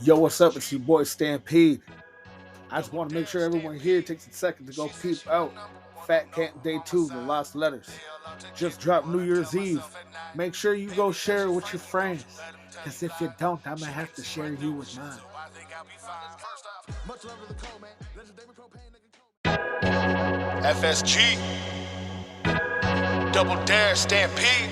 Yo, what's up? It's your boy Stampede. I just want to make sure everyone here takes a second to go peep out Fat Camp Day 2, The Lost Letters. Just dropped New Year's Eve. Make sure you go share it with your friends. Because if you don't, I'm going to have to share you with mine. FSG, Double Dare, Stampede.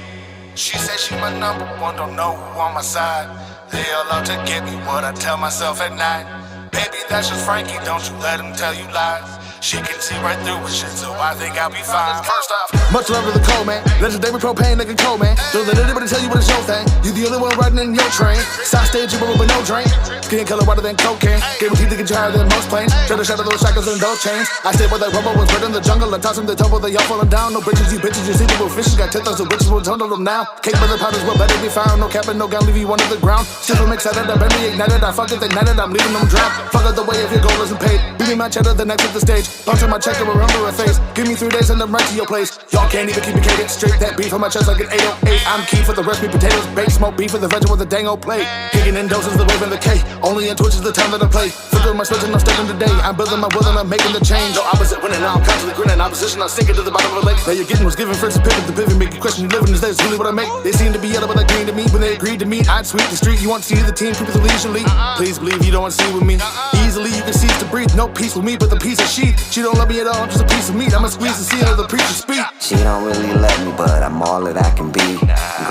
She said she my number one, don't know who on my side. They all out to get me, what I tell myself at night. Baby, that's just Frankie, don't you let him tell you lies. She can see right through it shit, so I think I'll be fine. First off, much love to the cold man. Legendary propane, nigga cold man. Don't let anybody tell you what it's your thing. You the only one riding in your train. Side stage, you with no drink. Skin color whiter than cocaine. Gave teeth to get you higher than most planes. Try to shatter those shackles and those chains. I stayed where that rubber was bred in the jungle. I tossed them the tumble, they all falling down. No bitches, you see people fishes. Got 10,000 bitches, we'll tunnel them now. Cake by the powders will better be found. No cap and no gown, leave you under the ground. Still I'm excited, I've been reignited. I fuck it, they ignited, I'm leaving them drowned. Fuck out the way if your goal isn't paid. Give me my cheddar, the next at the stage. Bounce on my check and remember a face. Give me 3 days and I'm right to your place. Y'all can't even keep me catered. Straight that beef on my chest like an 808. I'm key for the recipe, potatoes, baked, smoke beef for the veggie with a dang old plate. Kicking in doses, the wave and the K. Only in Twitch is the time that I play. Flipping my switch and I'm stepping today. I'm building my will and I'm making the change. No opposite winning, now I'm constantly grinning. Opposition, I'm sinking to the bottom of the lake. Now you're getting what's given first, a pivot, the pivot, make you question you living. Is that really what I make? They seem to be yellow, but they green to me. When they agreed to me, I'd sweep the street. You want to see the team, keep it leisurely. Please believe you don't want to see with me. Easily you can cease to breathe. No peace with me, but the piece of sheath. She don't love me at all, I'm just a piece of meat. I'ma squeeze the seal of the preacher speak. She don't really let me, but I'm all that I can be.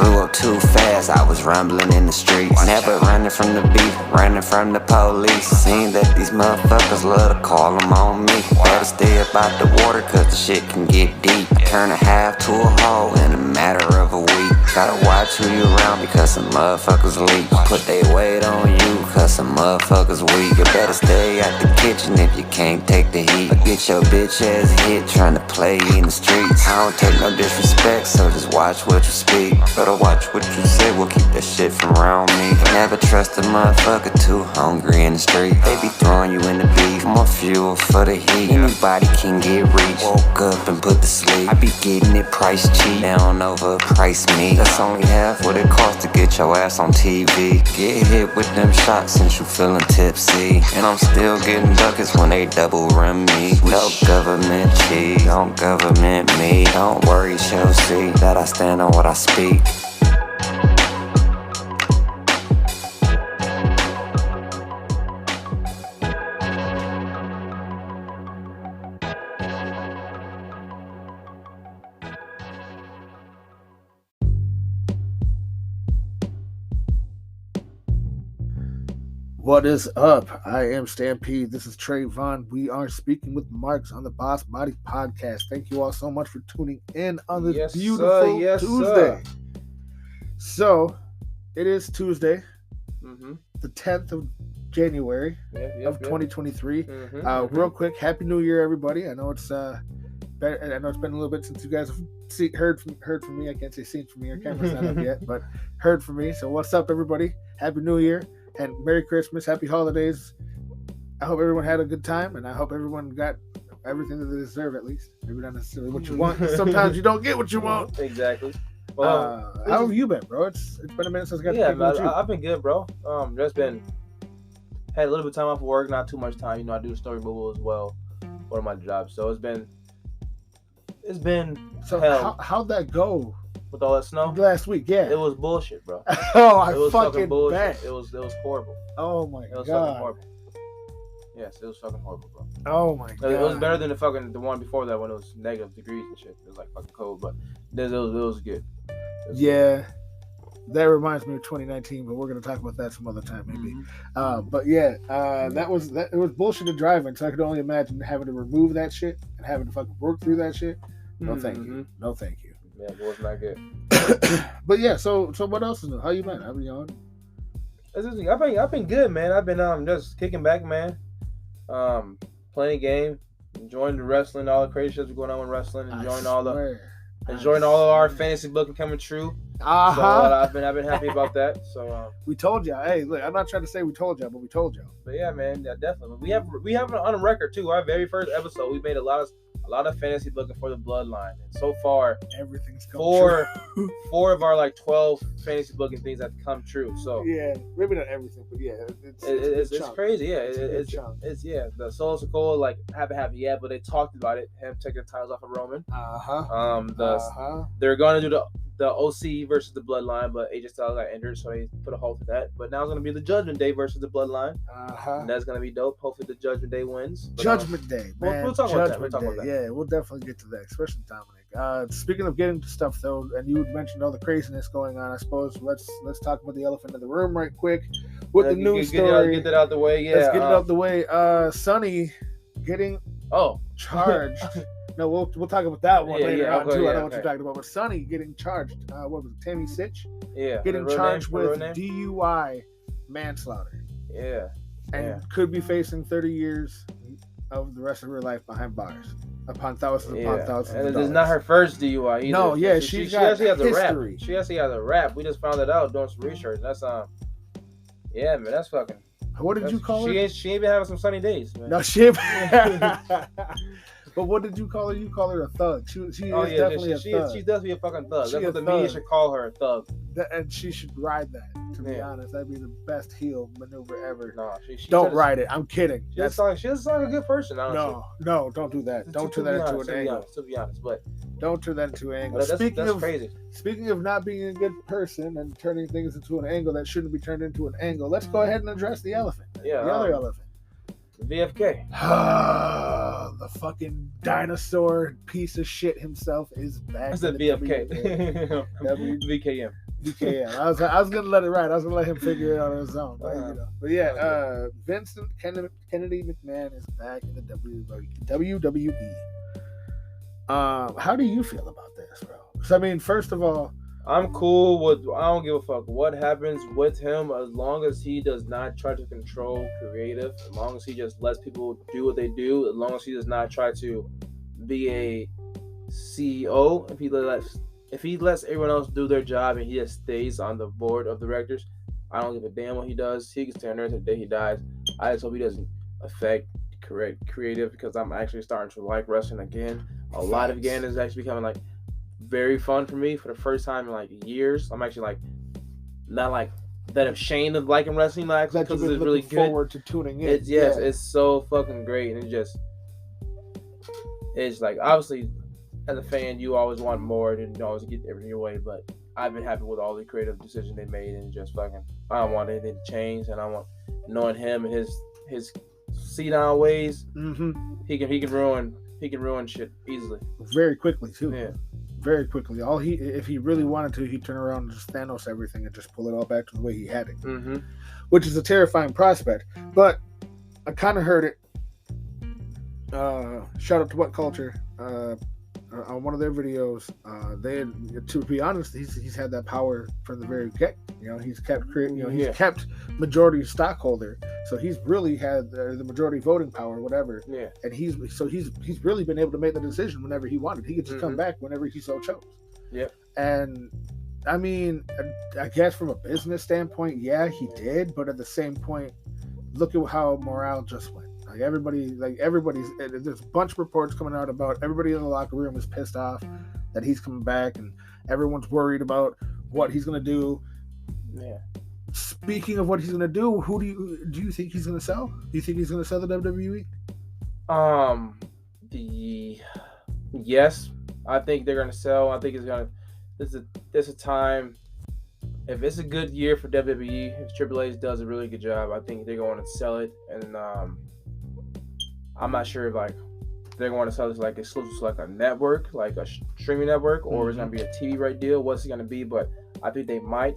Grew up too fast, I was rumbling in the streets. Never running from the beef, running from the police. Seen that these motherfuckers love to call them on me. Better stay up out the water, cause the shit can get deep. Turn a half to a whole in a matter of a week. Gotta watch who you around because some motherfuckers leak. Put they weight on you cause some motherfuckers weak. You better stay out the kitchen if you can't take the heat. Or get your bitch ass hit trying to play in the streets. I don't take no disrespect, so just watch what you speak. Better watch what you say, we'll keep that shit from around me. Never trust a motherfucker too hungry in the street. They be throwing you in the beef, more fuel for the heat. Anybody can get reached, woke up and put to sleep. I be getting it price cheap, they don't overprice me. That's only half what it costs to get your ass on TV. Get hit with them shots since you feeling tipsy. And I'm still getting buckets when they double run me. No government cheat, don't government me. Don't worry, she'll see that I stand on what I speak. What is up? I am Stampede. This is Tray Vaughn. We are speaking with Marks on the Boss Body Podcast. Thank you all so much for tuning in on this beautiful Tuesday. So, it is Tuesday, the 10th of January of 2023. Real quick, Happy New Year, everybody. I know it's I know it's been a little bit since you guys have heard from me. I can't say seen from me. Our camera's not up yet, but heard from me. So, what's up, everybody? Happy New Year. And Merry Christmas, Happy Holidays. I hope everyone had a good time, and I hope everyone got everything that they deserve, at least. Maybe not necessarily what you want. Sometimes you don't get what you want. Exactly. Well, how have you been, bro? It's been a minute since I got to pick with you. I've been good, bro. Just been had a little bit of time off of work, not too much time. You know, I do story removal as well, one of my jobs. So it's been so hell. How'd that go? With all that snow? Last week, yeah. It was bullshit, bro. It was fucking bullshit. Bet. It was horrible. Oh my god. It was fucking horrible. Yes, it was fucking horrible, bro. Oh my god. It was better than the one before that when it was negative degrees and shit. It was like fucking cold, but it was good. Yeah. That reminds me of 2019, but we're gonna talk about that some other time, maybe. But yeah, it was bullshit to driving. So I could only imagine having to remove that shit and having to fucking work through that shit. No, thank you. No, thank you. Yeah, it was not good. But yeah, so what else is new? How you been? How you on? I've been good, man. I've been just kicking back, man. Playing a game, enjoying the wrestling, all the crazy shit that's going on with wrestling, enjoying all of our fantasy booking coming true. So I've been happy about that. So we told y'all. Hey, look, I'm not trying to say we told y'all, but we told y'all. But yeah, man, yeah, definitely. We have it on a record too. Our very first episode, we made a lot a lot of fantasy booking for the bloodline, and so far everything's come true. Four of our like 12 fantasy booking things have come true. So yeah, maybe not everything, but yeah, it's crazy. Yeah, it's the Solo Sikoa like haven't yet, but they talked about it. Him taking the titles off of Roman. They're gonna do the OC versus the Bloodline, but AJ Styles got injured, so they put a halt to that. But now it's gonna be the Judgment Day versus the Bloodline. And that's gonna be dope. Hopefully the Judgment Day wins. But, Judgment Day, man. We'll talk about that. Yeah, we'll definitely get to that, especially Dominic. Speaking of getting to stuff though, and you mentioned all the craziness going on, I suppose let's talk about the elephant in the room right quick with the news story. Get that out the way. Yeah, let's get it out the way. Sonny getting charged. No, we'll talk about that one later on too. I know what you're talking about. But Sonny getting charged. What was it? Tammy Sitch? Yeah. Getting charged with DUI manslaughter. Yeah. And could be facing 30 years of the rest of her life behind bars. Upon thousands upon thousands of dollars. And it's not her first DUI either. No, yeah, she actually has a rap. She actually has a rap. We just found it out doing some research. That's yeah, man, that's fucking. What did you call her? She ain't been having some sunny days, man. No, she ain't. But what did you call her? You call her a thug. She is definitely a thug. She does be a fucking thug. That's what the media should call her, a thug. And she should ride that, to be honest. That'd be the best heel maneuver ever. No, don't ride it. I'm kidding. She doesn't sound like a good person, honestly. No, don't do that. Don't turn that into an angle. To be honest, but don't turn that into an angle. That's crazy. Speaking of not being a good person and turning things into an angle that shouldn't be turned into an angle, let's go ahead and address the elephant. Yeah, the other elephant. VFK. The fucking dinosaur piece of shit himself is back. I said VFK. VKM. VKM. I was gonna let it ride. I was gonna let him figure it out on his own. But yeah, Vincent Kennedy McMahon is back in the WWE. How do you feel about this, bro? Because I mean, first of all, I'm cool with. I don't give a fuck what happens with him as long as he does not try to control creative. As long as he just lets people do what they do. As long as he does not try to be a CEO. If he lets everyone else do their job and he just stays on the board of directors, I don't give a damn what he does. He can stay on there until the day he dies. I just hope he doesn't affect creative because I'm actually starting to like wrestling again. A lot of again is actually becoming like very fun for me for the first time in like years. I'm actually like not like that ashamed of liking wrestling like because it's really good. Forward to tuning in. It's so fucking great and it's like obviously as a fan you always want more and you always get everything your way, but I've been happy with all the creative decisions they made and just fucking I don't want anything to change and I want knowing him and his see down ways. Mm-hmm. He can ruin shit easily. Very quickly too. Yeah. Very quickly. If he really wanted to, he'd turn around and just Thanos everything and just pull it all back to the way he had it. Mm-hmm. Which is a terrifying prospect. But I kind of heard it. Shout out to What Culture. On one of their videos, to be honest, he's had that power from the very get. He's kept he's kept majority stockholder, so he's really had the majority voting power, whatever. Yeah. And he's really been able to make the decision whenever he wanted. He could just come back whenever he so chose. Yeah. And I mean, I guess from a business standpoint, yeah, he did. But at the same point, look at how morale just went. Everybody's there's a bunch of reports coming out about everybody in the locker room is pissed off that he's coming back and everyone's worried about what he's going to do. Yeah. Speaking of what he's going to do, who do you think he's going to sell? Do you think he's going to sell the WWE? Yes, I think they're going to sell. I think there's a time. If it's a good year for WWE, if Triple H does a really good job, I think they're going to sell it. And I'm not sure if they're going to sell this like exclusive to like a network, like a streaming network, or it's going to be a TV right deal. What's it going to be? But I think they might.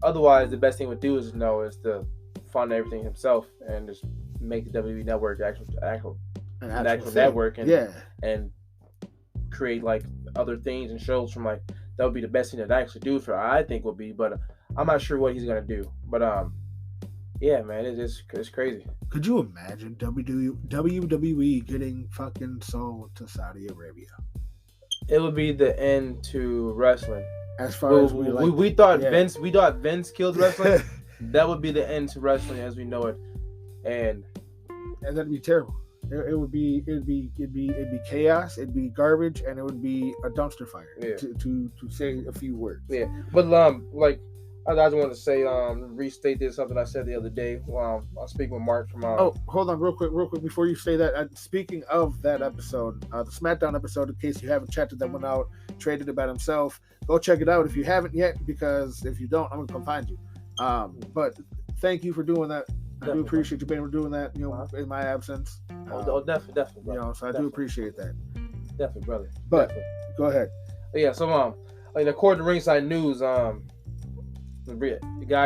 Otherwise, the best thing to do is to fund everything himself and just make the WWE network actual network and create like other things and shows from like. That would be the best thing to actually do for I think would be, but I'm not sure what he's gonna do. But yeah, man, it's crazy. Could you imagine WWE getting fucking sold to Saudi Arabia? It would be the end to wrestling. As far as we thought Vince killed wrestling. That would be the end to wrestling as we know it, and that'd be terrible. It'd be chaos. It'd be garbage, and it would be a dumpster fire. Yeah. To say a few words. Yeah, but like I just wanted to say restate this something I said the other day. I was speaking with Mark from. Hold on, real quick before you say that. Speaking of that episode, the SmackDown episode, in case you haven't checked it, that went out, traded about himself. Go check it out if you haven't yet, because if you don't, I'm gonna come find you. But thank you for doing that. I do appreciate you being able to doing that, in my absence. Definitely, brother. So I do appreciate that. Definitely, brother. But definitely. Go ahead. Yeah, so according to Ringside News, guys,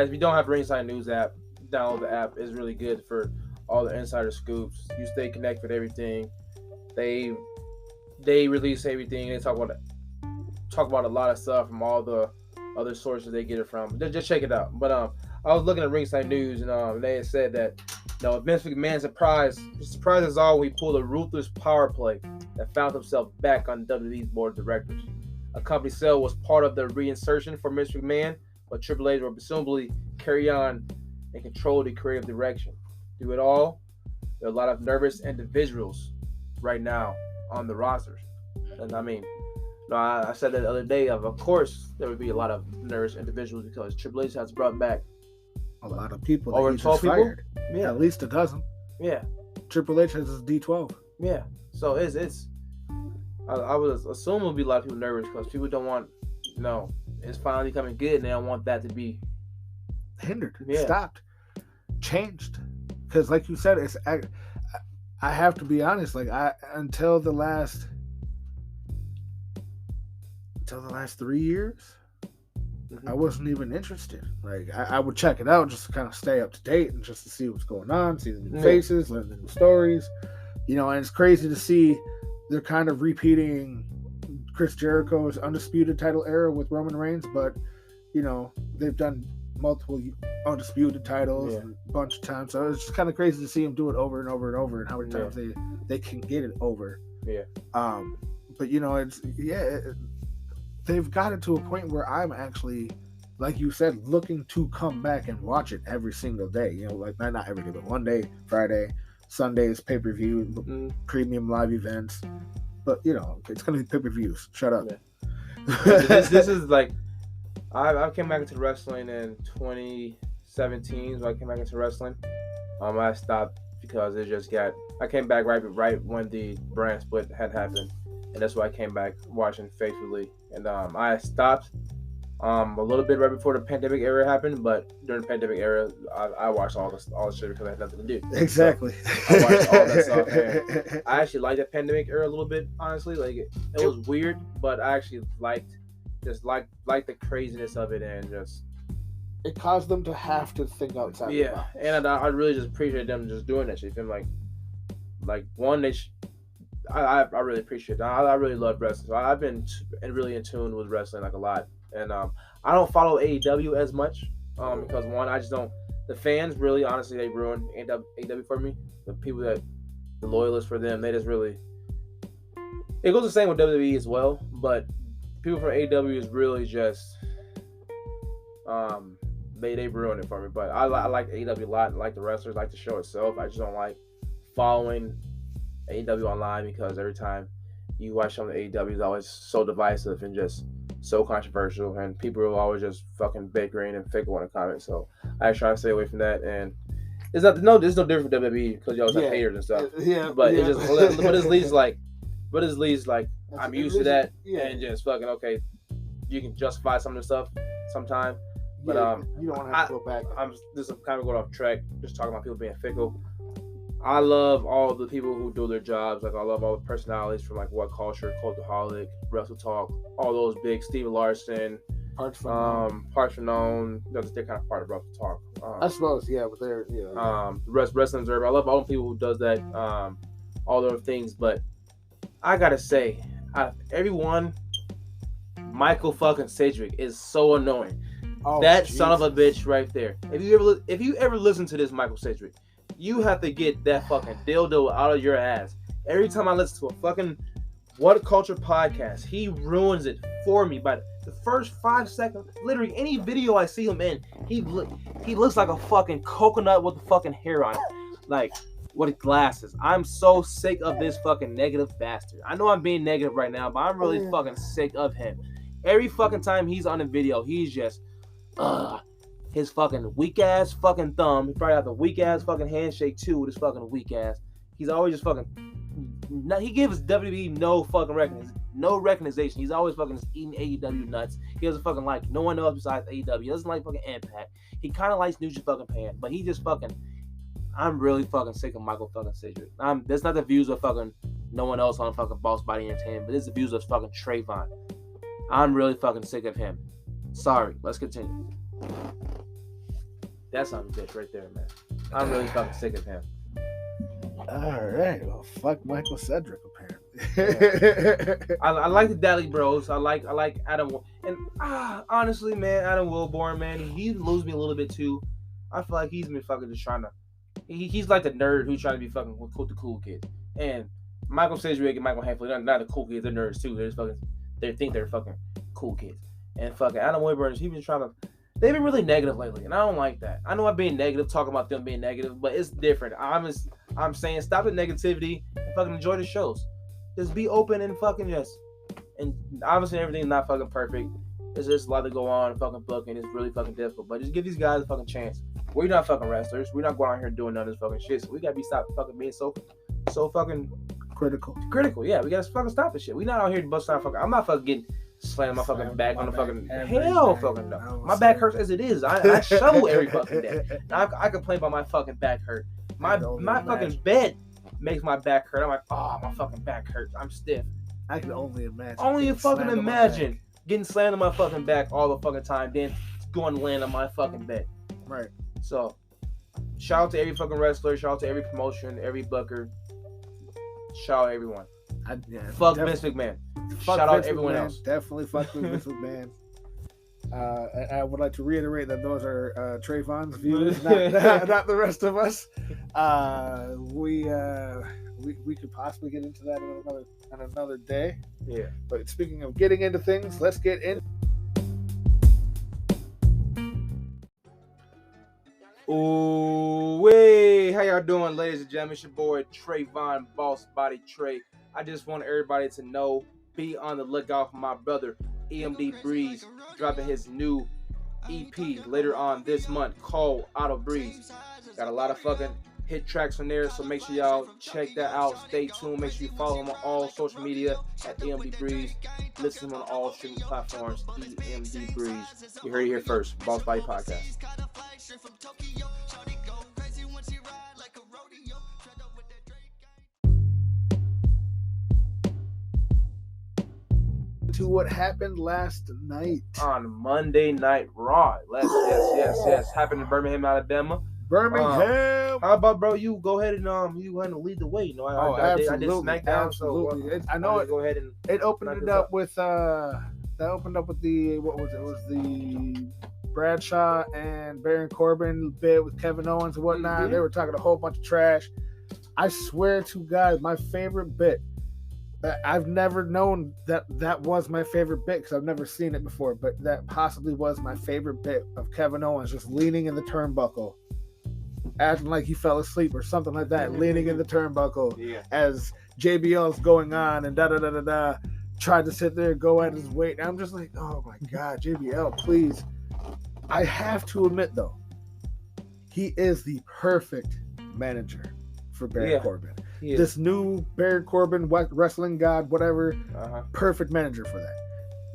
if you don't have Ringside News app, download the app. It's really good for all the insider scoops. You stay connected with everything. They release everything. They talk about a lot of stuff from all the other sources they get it from. Just check it out. But I was looking at Ringside News, and they had said that Vince McMahon surprised us all when he pulled a ruthless power play that found himself back on WWE's board of directors. A company sale was part of the reinsertion for Mr. McMahon, but Triple H will presumably carry on and control the creative direction. Through it all, there are a lot of nervous individuals right now on the rosters. And I mean, I said that the other day, of course, there would be a lot of nervous individuals because Triple H has brought back a lot of people over 12 people. Fired. Yeah, at least a dozen. Yeah, Triple H has his D12. Yeah, so it's. I would assume there'll be a lot of people nervous because people don't want, it's finally coming good, and they don't want that to be hindered, stopped, changed. Because, like you said, I have to be honest. Like until the last 3 years. I wasn't even interested. Like I would check it out just to kind of stay up to date and just to see what's going on, see the new faces, learn the new stories. And it's crazy to see they're kind of repeating Chris Jericho's undisputed title era with Roman Reigns, but they've done multiple undisputed titles a bunch of times. So it's just kind of crazy to see them do it over and over and over, and how many times they can get it over. Yeah. But they've got it to a point where I'm actually, like you said, looking to come back and watch it every single day. Like not every day, but one day, Friday, Sundays, pay-per-view, premium live events. But, it's going to be pay-per-views. Shut up. Yeah. this is like, I came back into wrestling in 2017. So I came back into wrestling. I stopped because I came back right when the brand split had happened. And that's why I came back watching faithfully. And I stopped a little bit right before the pandemic era happened, but during the pandemic era, I watched all the shit because I had nothing to do. Exactly. So I watched all that stuff. And I actually liked that pandemic era a little bit, honestly. Like it was weird, but I actually liked the craziness of it, and just it caused them to have to think outside. Yeah, and I really just appreciate them just doing that shit. Like one, I really appreciate it. I really love wrestling. So I've been really in tune with wrestling like a lot. And I don't follow AEW as much because one, I just don't. The fans really, honestly, they ruined AEW for me. The loyalists for them, they just really. It goes the same with WWE as well, but people from AEW is really just. They ruined it for me. But I like AEW a lot. I like the wrestlers, I like the show itself. I just don't like following AEW online because every time you watch something AEW is always so divisive and just so controversial, and people are always just fucking bickering and fickle in the comments. So I try to stay away from that. And there's no different from WWE because you always have haters and stuff. But it just but it's at least like I'm used to that and just fucking okay. You can justify some of the stuff sometime. But you don't want to have to go back. I'm kind of going off track, just talking about people being fickle. I love all the people who do their jobs. Like I love all the personalities from like What Culture, Cultaholic, Wrestle Talk, all those big Steve Larson, Parts for Known. They're kind of part of Wrestle Talk. I suppose, but they're Wrestling Observer. I love all the people who does that. All those things, but I gotta say, everyone, Michael fucking Sedgwick is so annoying. Oh, that Jesus. Son of a bitch right there. If you ever listen to this Michael Sedgwick, you have to get that fucking dildo out of your ass. Every time I listen to a fucking What Culture podcast, he ruins it for me. By the first 5 seconds, literally any video I see him in, he looks like a fucking coconut with the fucking hair on it. Like, with glasses. I'm so sick of this fucking negative bastard. I know I'm being negative right now, but I'm really fucking sick of him. Every fucking time he's on a video, he's just, his fucking weak ass fucking thumb. He probably have the weak ass fucking handshake too with his fucking weak ass. He's always just fucking. He gives WWE no fucking recognition. He's always fucking just eating AEW nuts. He doesn't fucking like no one else besides AEW. He doesn't like fucking Impact. He kind of likes New Japan, but he just fucking. I'm really fucking sick of Michael fucking Sidgwick. That's not the views of fucking no one else on fucking Boss Body Entertainment, but it's the views of fucking Tray Vaughn. I'm really fucking sick of him. Sorry, let's continue. That's on bitch right there, man. I'm really fucking sick of him. All right, well, fuck Michael Cedric apparently. Yeah. I like the Dally Bros. I like Adam, and honestly, man, Adam Wilborn, man, he loses me a little bit too. I feel like he's been fucking just trying to. He's like the nerd who's trying to be fucking with the cool kids. And Michael Cedric and Michael Hanfley, not the cool kids, they're nerds too. They think they're fucking cool kids. And fucking Adam Wilborn, he's been trying to. They've been really negative lately, and I don't like that. I know I'm being negative, talking about them being negative, but it's different. I'm saying stop the negativity and fucking enjoy the shows. Just be open and fucking just. And obviously everything's not fucking perfect. There's just a lot to go on and fucking booking. It's really fucking difficult. But just give these guys a fucking chance. We're not fucking wrestlers. We're not going out here doing none of this fucking shit. So we gotta stop fucking being so fucking critical. Yeah, we gotta fucking stop this shit. We not out here busting our fucking. I'm not fucking getting slammed my fucking back on the fucking hell fucking no. My back hurts as it is. I shovel every fucking day. I complain about my fucking back hurt. My fucking bed makes my back hurt. I'm like, oh, my fucking back hurts. I'm stiff. I can only imagine. Only fucking imagine getting slammed on my fucking back all the fucking time, then going to land on my fucking bed. Right. So, shout out to every fucking wrestler. Shout out to every promotion, every booker. Shout out everyone. Fuck Vince McMahon. Shout out everyone else. Definitely fuck Vince McMahon. I would like to reiterate that those are Tray Vaughn's views, not the rest of us. We could possibly get into that on another day. Yeah. But speaking of getting into things, let's get in. Ooh, hey, how y'all doing, ladies and gentlemen? It's your boy Tray Vaughn, Boss Body Tray. I just want everybody to know, be on the lookout for my brother EMD Breeze dropping his new EP later on this month called Auto Breeze. Got a lot of fucking hit tracks on there, so make sure y'all check that out. Stay tuned. Make sure you follow him on all social media at EMD Breeze. Listen to him on all streaming platforms. EMD Breeze. You heard it here first. Boss Body Podcast. To what happened last night on Monday Night Raw. Yes. Happened in Birmingham, Alabama. Birmingham. How about, bro? You go ahead and lead the way. You know, I did SmackDown. Absolutely. I know it. Go ahead and it opened it up with that opened up with the what was it? It was the Bradshaw and Baron Corbin bit with Kevin Owens and whatnot. Mm-hmm. They were talking a whole bunch of trash. I swear to God, my favorite bit. I've never known that was my favorite bit because I've never seen it before, but that possibly was my favorite bit of Kevin Owens just leaning in the turnbuckle, acting like he fell asleep or something like that, leaning in the turnbuckle as JBL's going on and da-da-da-da-da, tried to sit there and go at his weight. And I'm just like, oh my God, JBL, please. I have to admit, though, he is the perfect manager for Baron Corbin. This new Baron Corbin, wrestling god, whatever, perfect manager for that.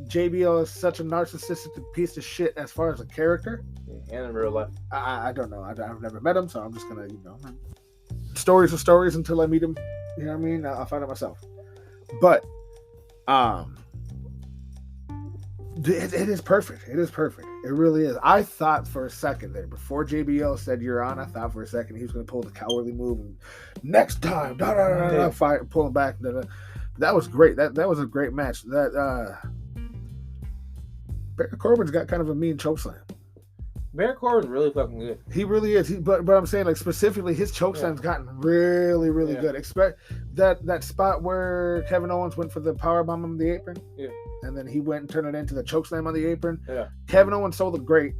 JBL is such a narcissistic piece of shit as far as a character. And in real life. I don't know. I've never met him, so I'm just going to, stories are stories until I meet him. You know what I mean? I'll find out myself. But, it is perfect. It is perfect. It really is. I thought for a second there, before JBL said you're on, I thought for a second he was going to pull the cowardly move and next time, fight, pull him back. That was great. That was a great match. That Baron Corbin's got kind of a mean chokeslam. Baron Corbin's really fucking good. He really is. But I'm saying, like, specifically, his chokeslam's gotten really, really good. Expect that spot where Kevin Owens went for the powerbomb on the apron. Yeah. And then he went and turned it into the chokeslam on the apron. Yeah. Kevin Owens sold it great,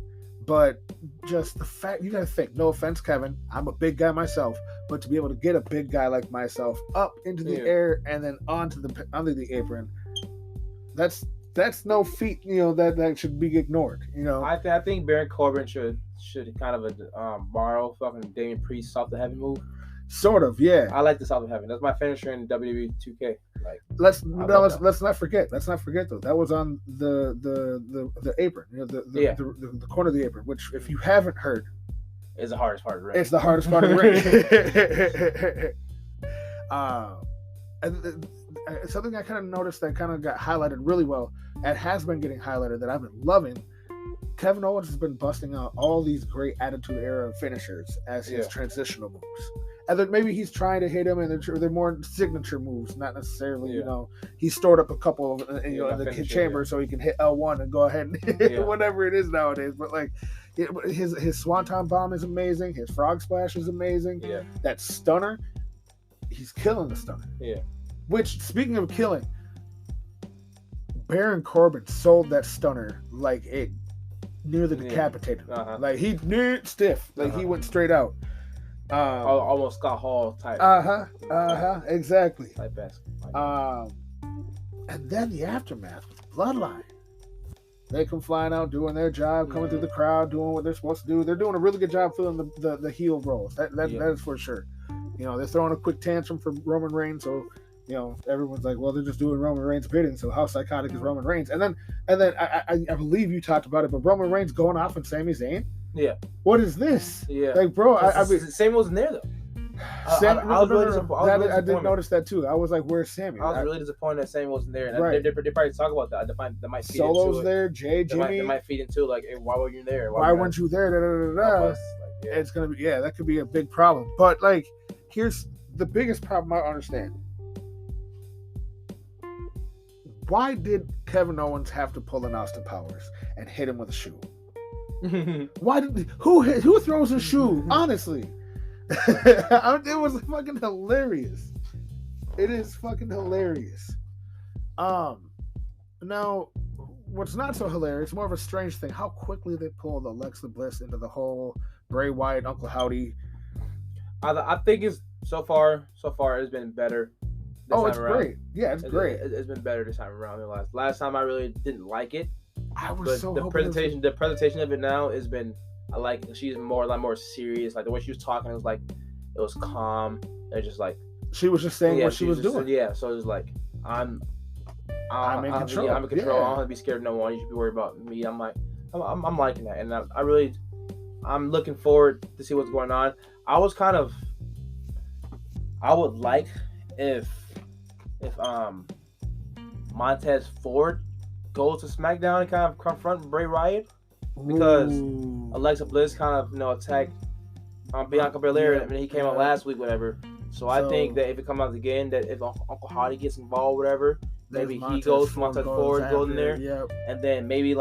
But just the fact, you gotta think, no offense, Kevin, I'm a big guy myself, but to be able to get a big guy like myself up into the air and then under the apron, that's no feat, that should be ignored. I think Baron Corbin should kind of borrow fucking Damian Priest's off the heaven move. Sort of, yeah. I like the South of Heaven. That's my finisher in WWE 2K. Like, let's not forget. Let's not forget though. That was on the apron, the corner of the apron. Which, if you haven't heard, is the hardest part of the ring. It's the hardest part of the ring. And something I kind of noticed that kind of got highlighted really well, and has been getting highlighted, that I've been loving. Kevin Owens has been busting out all these great Attitude Era finishers as his transitional moves. And then maybe he's trying to hit him, and they're more signature moves, not necessarily, He's stored up a couple of, in the chamber so he can hit L1 and go ahead and hit whatever it is nowadays. But, like, his Swanton Bomb is amazing. His Frog Splash is amazing. Yeah. That stunner, he's killing the stunner. Yeah. Which, speaking of killing, Baron Corbin sold that stunner like it nearly decapitated. Uh-huh. Like, he stiff. Like, he went straight out. Almost Scott Hall type. Exactly. Type basketball. And then the aftermath with Bloodline. They come flying out, doing their job, coming through the crowd, doing what they're supposed to do. They're doing a really good job filling the heel roles. That is for sure. They're throwing a quick tantrum for Roman Reigns, so everyone's like, well, they're just doing Roman Reigns' bidding. So how psychotic is Roman Reigns? And then I believe you talked about it, but Roman Reigns going off on Sami Zayn. Yeah. What is this? Yeah. Like, bro, Sami wasn't there though. I didn't notice that too. I was like, "Where's Sammy?" I was really disappointed that Sammy wasn't there. And right. They probably talk about that. They might feed Solo's into there. it. Jimmy. They might feed into like, hey, why were you there? Why weren't you there? It's gonna be that could be a big problem. But like, here's the biggest problem I understand. Why did Kevin Owens have to pull an Austin Powers and hit him with a shoe? Why did who throws a shoe? Honestly. It was fucking hilarious. It is fucking hilarious. Now, what's not so hilarious, more of a strange thing, how quickly they pulled Alexa Bliss into the whole Bray Wyatt, Uncle Howdy. I think it's so far it's been better. It's great. Yeah, it's great. It's been better this time around than last time. I really didn't like it. The presentation of it now has been. I like she's a lot more serious. Like the way she was talking, it was calm. It's just like she was just saying what she was doing. Yeah, so it was like I'm in control. I'm in control. I don't have to be scared of no one. You should be worried about me. I'm liking that, and I'm looking forward to see what's going on. I would like if Montez Ford goes to SmackDown and kind of confront Bray Wyatt. Because Alexa Bliss kind of attacked Bianca Belair, and he came out last week, whatever. So I think that if it comes out again, that if Uncle Howdy gets involved, whatever, maybe he goes, Montez Ford goes in there, and then maybe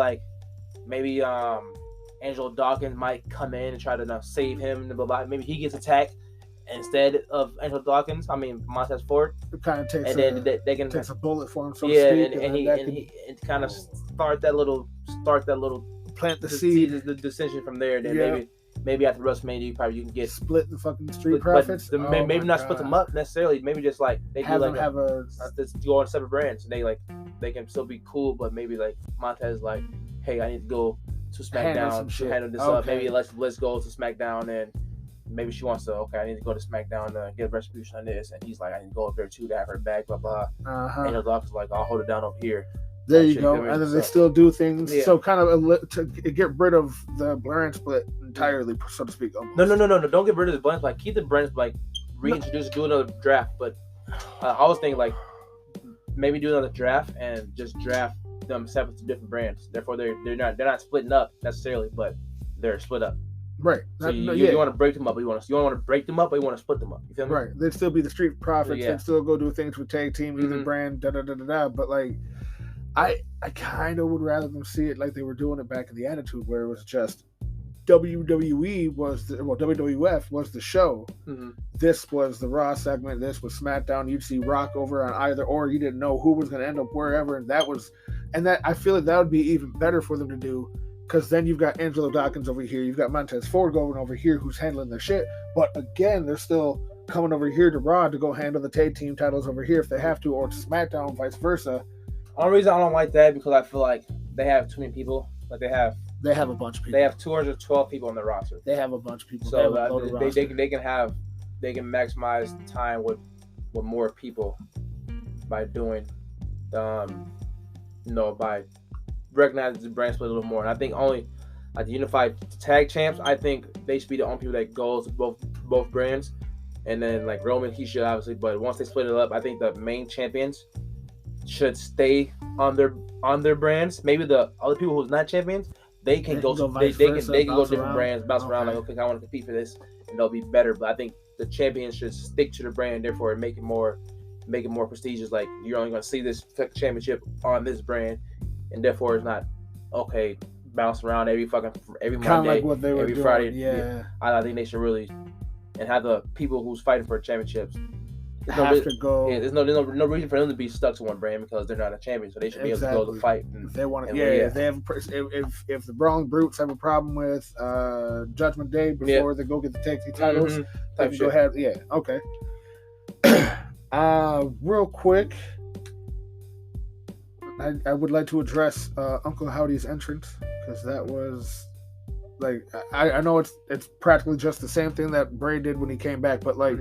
Angelo Dawkins might come in and try to save him, and blah, blah. Maybe he gets attacked instead of Angelo Dawkins. Montez Ford. It kind of takes takes a bullet for him, so to speak, and he kind of start that little. Plant the seed, the decision from there. Then maybe after WrestleMania, you can get split the fucking Street Profits. Maybe not split them up necessarily. Maybe just like they have do them have go on separate brands. And they can still be cool, but maybe like Montez like, hey, I need to go to SmackDown to handle this up. Maybe let's go to SmackDown, and maybe she wants to. Okay, I need to go to SmackDown to get retribution on this, and he's like, I need to go up there too to have her back. Blah blah. And the doctor's like, I'll hold it down over here. There you go. And then they still do things. So kind of to get rid of the brand split entirely, so to speak. Almost. No. Don't get rid of the brand split. Keep the brand split. Reintroduce, do another draft. But I was thinking like maybe do another draft and just draft them separate to different brands. Therefore, they're not splitting up necessarily, but they're split up. Right. So you want to break them up, but you want to break them up, but you want to split them up. You feel me? Right. They'd still be the Street Profits. They'd still go do things with tag teams, either brand, But like. I kind of would rather them see it like they were doing it back in the Attitude, where it was just WWF was the show. Mm-hmm. This was the Raw segment. This was SmackDown. You'd see Rock over on either, or you didn't know who was going to end up wherever. And that I feel like that would be even better for them to do, because then you've got Angelo Dawkins over here, you've got Montez Ford going over here who's handling their shit. But again, they're still coming over here to Raw to go handle the tag team titles over here if they have to, or to SmackDown, vice versa. Only reason I don't like that because I feel like they have too many people. Like they have a bunch of people. They have 212 people on their roster. They have a bunch of people. So they can maximize the time with more people by doing, by recognizing the brand split a little more. And I think only like the unified tag champs, I think they should be the only people that goes to both brands. And then like Roman, he should obviously, but once they split it up, I think the main champions should stay on their brands. Maybe the other people who's not champions, they can go different brands, bounce around like, okay, I want to compete for this, and they'll be better. But I think the champions should stick to the brand, therefore make it more prestigious. Like you're only gonna see this championship on this brand, and therefore it's not okay bounce around every Monday, like what they were every doing. Friday. Yeah, I think they should really and have the people who's fighting for championships have to go. Yeah, there's no reason for them to be stuck to one brand because they're not a champion, so they should be able to go to fight. If they want to, if they have, if the Brawling Brutes have a problem with Judgment Day before they go get the tag team titles, they can go ahead. Yeah, okay. Real quick, I would like to address Uncle Howdy's entrance because that was like I know it's practically just the same thing that Bray did when he came back, but like.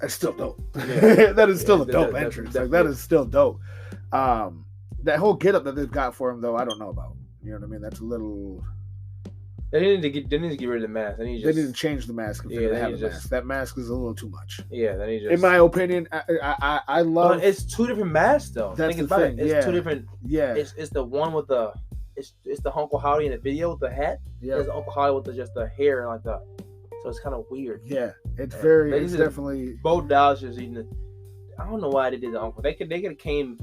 It's still dope. Yeah. That is still a dope entrance. Like that is still dope. That whole getup that they've got for him, though, I don't know about. You know what I mean? That's a little. They need to get rid of the mask. They need to change the mask. If they have a mask. That mask is a little too much. Yeah, they need. In my opinion, I love. But it's two different masks, though. That's the thing. It's two different. Yeah. It's the one with the. It's the Uncle Howdy in the video with the hat. Yeah. There's Uncle Howdy with just the hair and like the. So it's kind of weird. Yeah, it's very. It's definitely. Both Dallas just eating. I don't know why they did the uncle. They could have came.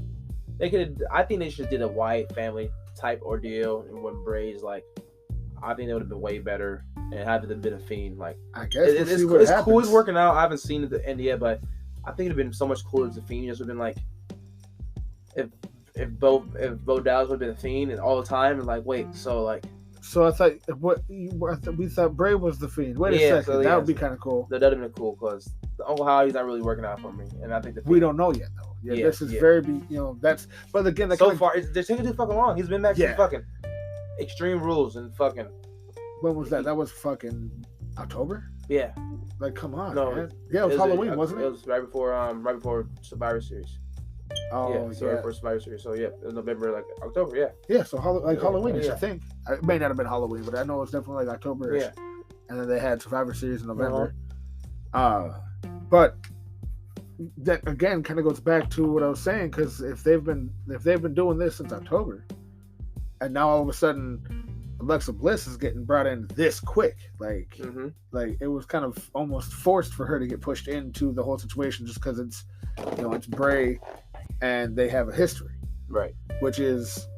They could. I think they should have did a Wyatt family type ordeal, and when Bray's like, I think it would have been way better and have it been a Fiend. Like I guess it's cool. It's working out. I haven't seen it at the end yet, but I think it'd have been so much cooler if the Fiend just would have been like, if both Dallas would have been a Fiend and all the time, and like wait, so like. So I thought we thought Bray was the Fiend. Wait a second, so, that would be kind of cool. That would have been cool because the Uncle Howdy's not really working out for me, and I think we don't know yet though. Yeah, this is very, that's. But again, so far they're taking too fucking long. He's been back to fucking Extreme Rules and fucking. When was that? That was fucking October. Yeah. Like, come on, man. Yeah, it was Halloween, wasn't it? It was right before Survivor Series. Oh, yeah. For Survivor Series. So, yeah, it was November, like October, yeah. Yeah, so Halloween-ish, I think. It may not have been Halloween, but I know it's definitely like October-ish. Yeah. And then they had Survivor Series in November. But that, again, kind of goes back to what I was saying, because if they've been doing this since October, and now all of a sudden Alexa Bliss is getting brought in this quick, like it was kind of almost forced for her to get pushed into the whole situation just because it's, it's Bray and they have a history, right? Which is,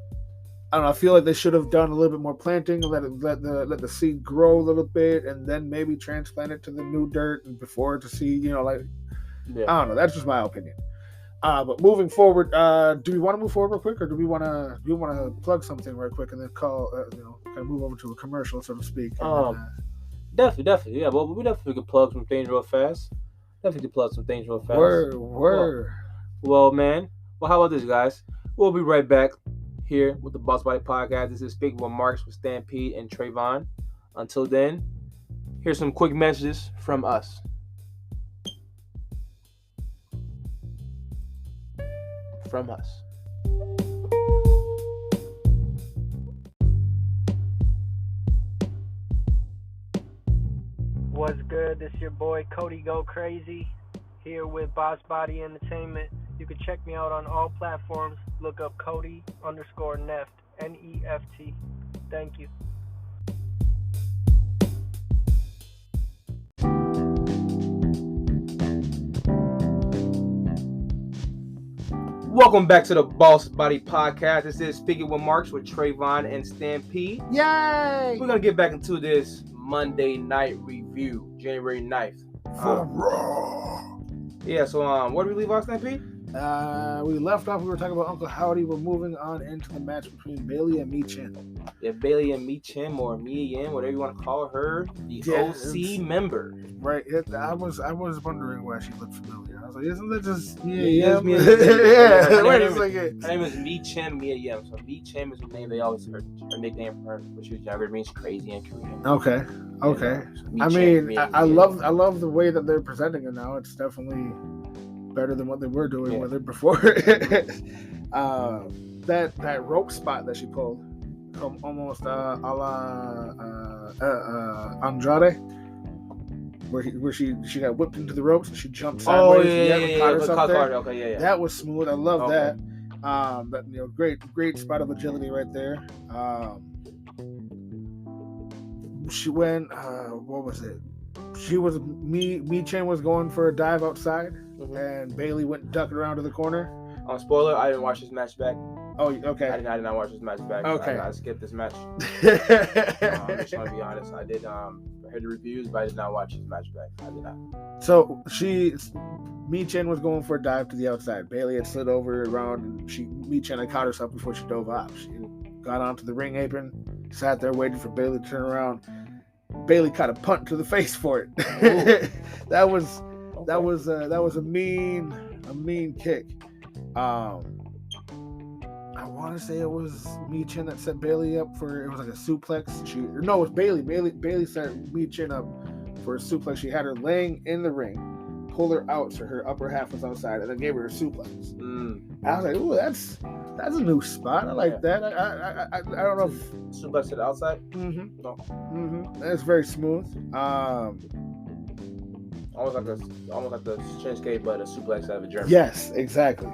I don't know. I feel like they should have done a little bit more planting, let the seed grow a little bit, and then maybe transplant it to the new dirt and before to see, I don't know. That's just my opinion. But moving forward, do we want to move forward real quick, or do we want to plug something real quick and then call, kind of move over to a commercial, so to speak? Definitely, yeah. Well, we definitely could plug some things real fast. Word. Well, man. Well, how about this, guys? We'll be right back here with the Boss Body Podcast. This is Speaking with Marks with Stampede and Tray Vaughn. Until then, here's some quick messages from us. What's good? This your boy Cody Go Crazy here with Boss Body Entertainment. You can check me out on all platforms. Look up Cody_Neft, Neft. Thank you. Welcome back to the Boss Body Podcast. This is Speaking with Marks with Tray Vaughn and Stampede. Yay! We're going to get back into this Monday night review, January 9th. For Raw. Yeah, so where do we leave off, Stampede? We left off. We were talking about Uncle Howdy. We're moving on into the match between Bailey and Mi Chin. Yeah, Bailey and Mi Chin, or Mia Yim, whatever you want to call her, the OC member. Right. I was wondering why she looked familiar. I was like, isn't that just Mia Yim? Yeah. Wait a second. Her name is Mi Chin Mia Yim. So Mi Chin is her name. They always heard her nickname for her when she was younger. It means crazy in Korean. Okay. So I love the way that they're presenting it now. It's definitely better than what they were doing with it before. That rope spot that she pulled, almost a la Andrade, where she got whipped into the ropes and she jumped sideways. That was smooth. I love that. But great spot of agility right there. She went. What was it? Mi Chin was going for a dive outside, and Bailey went ducking around to the corner. Spoiler: I didn't watch this match back. Oh, okay. I did not watch this match back. Okay. I skipped this match. I'm just gonna be honest. I did. I heard the reviews, but I did not watch this match back. I did not. So Mi Chin was going for a dive to the outside. Bailey had slid over around, and Mi Chin had caught herself before she dove off. She got onto the ring apron, sat there waiting for Bailey to turn around. Bailey caught a punt to the face for it. that was a mean kick. I want to say it was Mi Chin that set Bailey up for, it was like a suplex. It was Bailey. Bailey set Mi Chin up for a suplex. She had her laying in the ring, pulled her out so her upper half was outside, and then gave her a suplex. I was like, ooh, that's a new spot. I like that. I don't know if suplex to the outside. That's very smooth. Almost like the Shinsuke, but a suplex out of a German. Yes, exactly.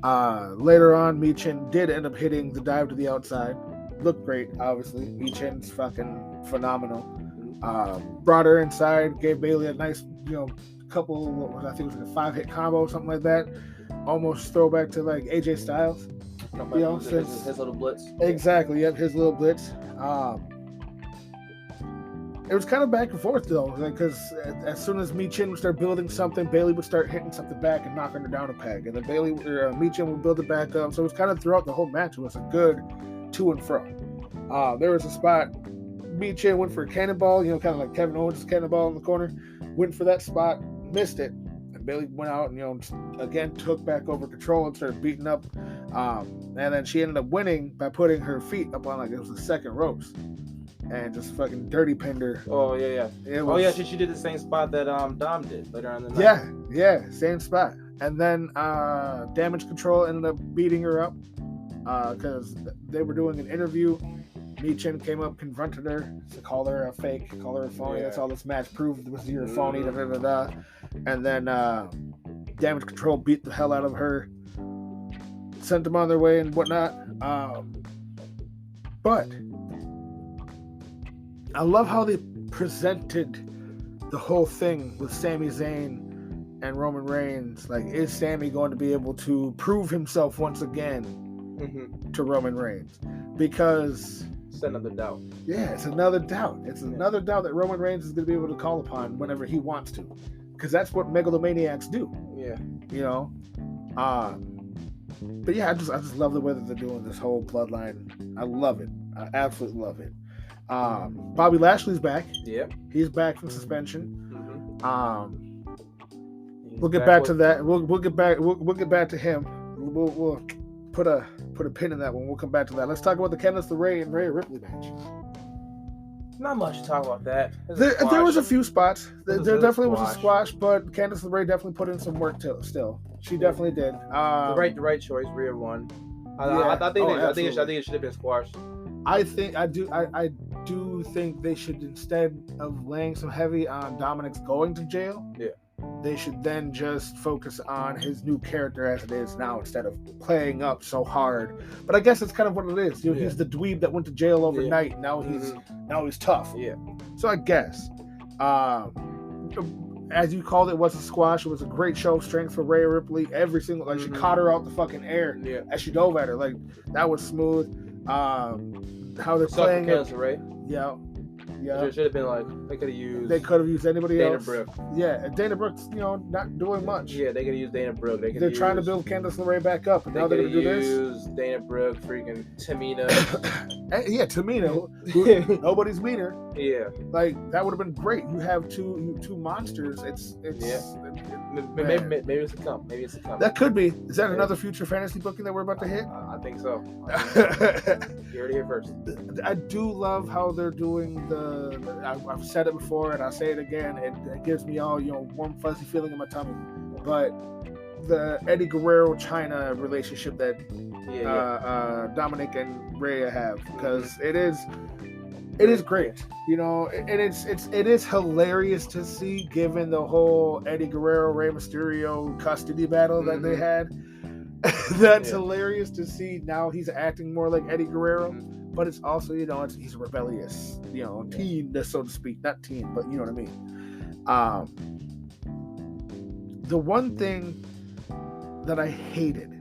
Later on, Mi Chin did end up hitting the dive to the outside. Looked great, obviously. Mi Chin's fucking phenomenal. Brought her inside, gave Bailey a nice, couple, I think it was like a 5-hit combo or something like that. Almost throwback to like AJ Styles. His little blitz. Exactly, yep, his little blitz. It was kind of back and forth though, because as soon as Mi Chin would start building something, Bailey would start hitting something back and knocking her down a peg, and then Mi Chin would build it back up. So it was kind of throughout the whole match. It was a good to and fro. There was a spot Mi Chin went for a cannonball, kind of like Kevin Owens' cannonball in the corner. Went for that spot, missed it, and Bailey went out and again took back over control and started beating up. And then she ended up winning by putting her feet up on it was the second ropes. And just fucking dirty pinned her. Oh yeah. She did the same spot that Dom did later on in the night. Yeah, same spot. And then Damage Control ended up beating her up because they were doing an interview. Mi Chin came up, confronted her, to call her a fake, call her a phony. That's all this match proved was you're a phony. And then Damage Control beat the hell out of her, sent them on their way and whatnot. But I love how they presented the whole thing with Sami Zayn and Roman Reigns. Like, is Sami going to be able to prove himself once again to Roman Reigns? Because it's another doubt. Yeah, it's another doubt. It's another doubt that Roman Reigns is going to be able to call upon whenever he wants to. Because that's what megalomaniacs do. Yeah. But yeah, I just love the way that they're doing this whole bloodline. I love it. I absolutely love it. Bobby Lashley's back. Yep. He's back from suspension. We'll get back to that. We'll get back to him. We'll put a pin in that one. We'll come back to that. Let's talk about the Candice LeRae and Rhea Ripley match. Not much to talk about that. There was a few spots. There definitely was a squash, but Candice LeRae definitely put in some work still. She definitely did. The right choice. Rhea won. I think it should have been squashed. I do think they should, instead of laying some heavy on Dominic's going to jail, they should then just focus on his new character as it is now instead of playing up so hard. But I guess it's kind of what it is. He's the dweeb that went to jail overnight. Now he's tough. Yeah. So I guess, as you called it, was a squash. It was a great show of strength for Rhea Ripley. Every single she caught her out the fucking air as she dove at her. Like, that was smooth. How they're playing it. Ray. Yeah. Yeah. It should have been like they could have used. They could have used anybody Dana else. Brooke. Yeah, Dana Brooke's not doing much. Yeah, they could have used Dana Brooke. They're trying to build Candice LeRae back up, and now they're gonna do this. Use Dana Brooke, freaking Tamina. Yeah, Tamina. Who, nobody's meaner. Yeah, like that would have been great. You have two monsters. It's maybe it's a come. Maybe it's a come. That could be. Is that another future fantasy booking that we're about to hit? I think so. You heard it here first. I do love how they're doing I've said it before and I'll say it again. It gives me all warm fuzzy feeling in my tummy. But the Eddie Guerrero China relationship that Dominic and Rhea have, because it is great, and it is hilarious to see, given the whole Eddie Guerrero Rey Mysterio custody battle that they had. That's hilarious to see. Now he's acting more like Eddie Guerrero, but it's also he's a rebellious teen, so to speak. Not teen, but you know what I mean. The one thing that I hated,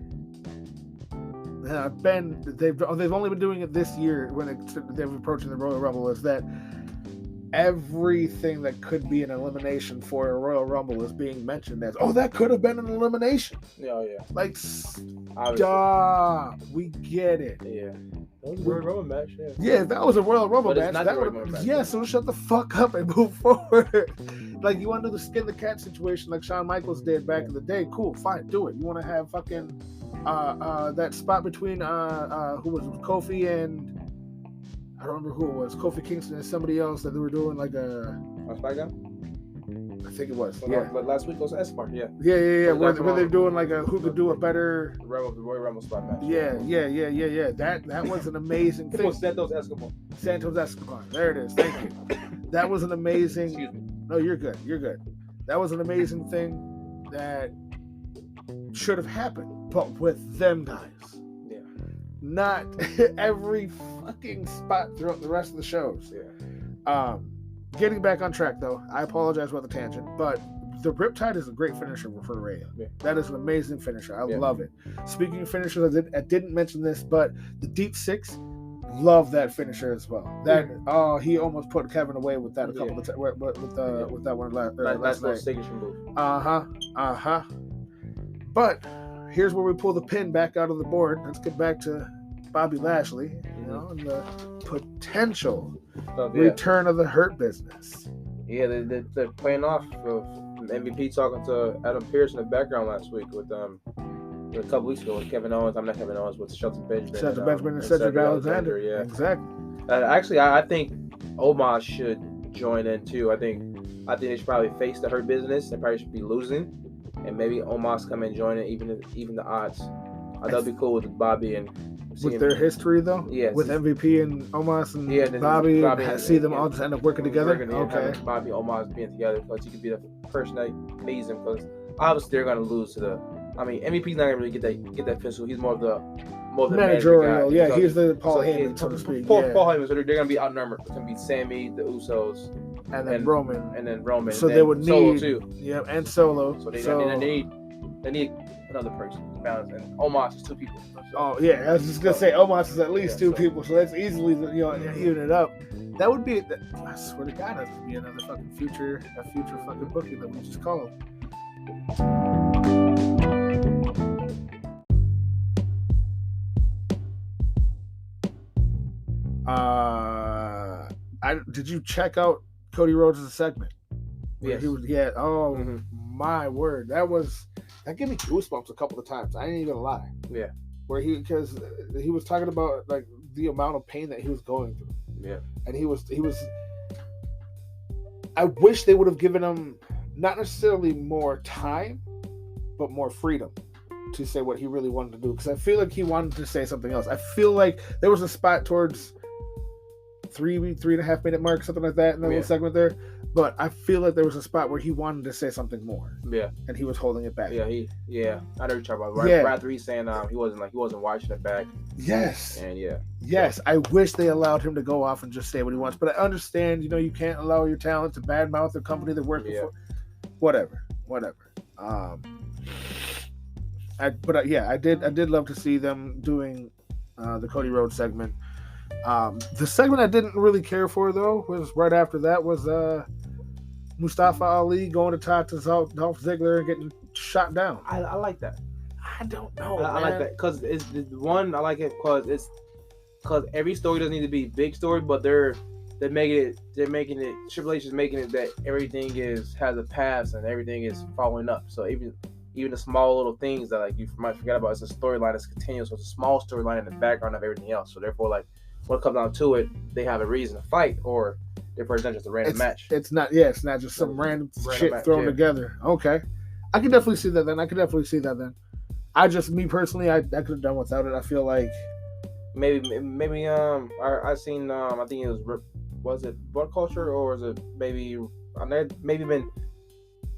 they've only been doing it this year when they're approaching the Royal Rumble, is that everything that could be an elimination for a Royal Rumble is being mentioned as, that could have been an elimination. Yeah. Like, stop. We get it. Yeah. That was a Royal Rumble match. Yeah, that was a Royal Rumble match. Yeah, so shut the fuck up and move forward. Like, you want to do the skin the cat situation like Shawn Michaels did back in the day? Cool, fine, do it. You want to have fucking that spot between who was it, Kofi and I don't remember who it was, Kofi Kingston and somebody else, that they were doing like a SmackDown? I think it was. But last week was Esmar, yeah. Yeah. Where they're doing like a who could do a better Royal Rumble spot match. Yeah. That was an amazing thing. Santos Escobar. There it is. Thank you. That was an amazing. Excuse me. No, you're good. That was an amazing thing that should have happened, but with them guys. Yeah. Not every fucking spot throughout the rest of the shows. Yeah. Getting back on track though, I apologize about the tangent, but the Riptide is a great finisher for Rhea. Yeah. That is an amazing finisher. I love it. Speaking of finishers, I didn't mention this, but the Deep Six, love that finisher as well. He almost put Kevin away with that a couple of times with that one last night. Signature move. But here's where we pull the pin back out of the board. Let's get back to Bobby Lashley, and the potential return of the Hurt Business. Yeah, they're playing off of MVP talking to Adam Pearce in the background last week with a couple weeks ago with Kevin Owens. I'm not Kevin Owens, with Shelton Benjamin. And Cedric Alexander. Yeah, exactly. Actually, I think Omos should join in too. I think they should probably face the Hurt Business. They probably should be losing, and maybe Omos come and join it, even the odds. That'd be cool with Bobby and. With their history, though? Yeah. With MVP and Omos and Bobby see them all just end up working together? Okay. Bobby and Omos being together, because you could be the person that leads them, because obviously they're going to lose to the... I mean, MVP's not going to really get that physical. He's more of the managerial. Guy. Yeah, he's the Paul Heyman, so to speak. Paul Heyman, so they're going to be outnumbered. It's going to be Sammy, the Usos, and then Roman. So they would need... Solo, too. Yeah, and Solo. So they need another person to balance, and Omos is two people. Oh yeah, I was just gonna say Omos is at least two people, so that's easily even it up. That would be, I swear to God, that would be another fucking future fucking booking that we just call him. Did you check out Cody Rhodes' segment? Yes. He was, my word, that gave me goosebumps a couple of times. I ain't even lie. Yeah. Because he was talking about like the amount of pain that he was going through. Yeah. And he was. I wish they would have given him not necessarily more time, but more freedom to say what he really wanted to do. Because I feel like he wanted to say something else. I feel like there was a spot towards 3.5 minute mark, something like that, in that little segment there. But I feel like there was a spot where he wanted to say something more. Yeah. And he was holding it back. Yeah, I know what you're talking about. Right after he's saying he wasn't watching it back. Yes. And yes, I wish they allowed him to go off and just say what he wants. But I understand, you can't allow your talent to badmouth the company that worked before. Whatever. I did love to see them doing the Cody Rhodes segment. The segment I didn't really care for though was right after that was Mustafa Ali going to talk to Dolph Ziggler and getting shot down. I like that. I don't know. I like that because it's one. I like it because every story doesn't need to be big story, but they're making it. Triple H is making it that everything has a past and everything is following up. So even the small little things that like you might forget about, it's a storyline that's continuous. So it's a small storyline in the background of everything else. So therefore, like when it comes down to it, they have a reason to fight, or therefore it's not just a random match. It's not just some random shit match, thrown together. Okay, I can definitely see that then. I just, me personally, I could have done without it. I feel like maybe I seen I think it was it Blood Culture, or was it maybe been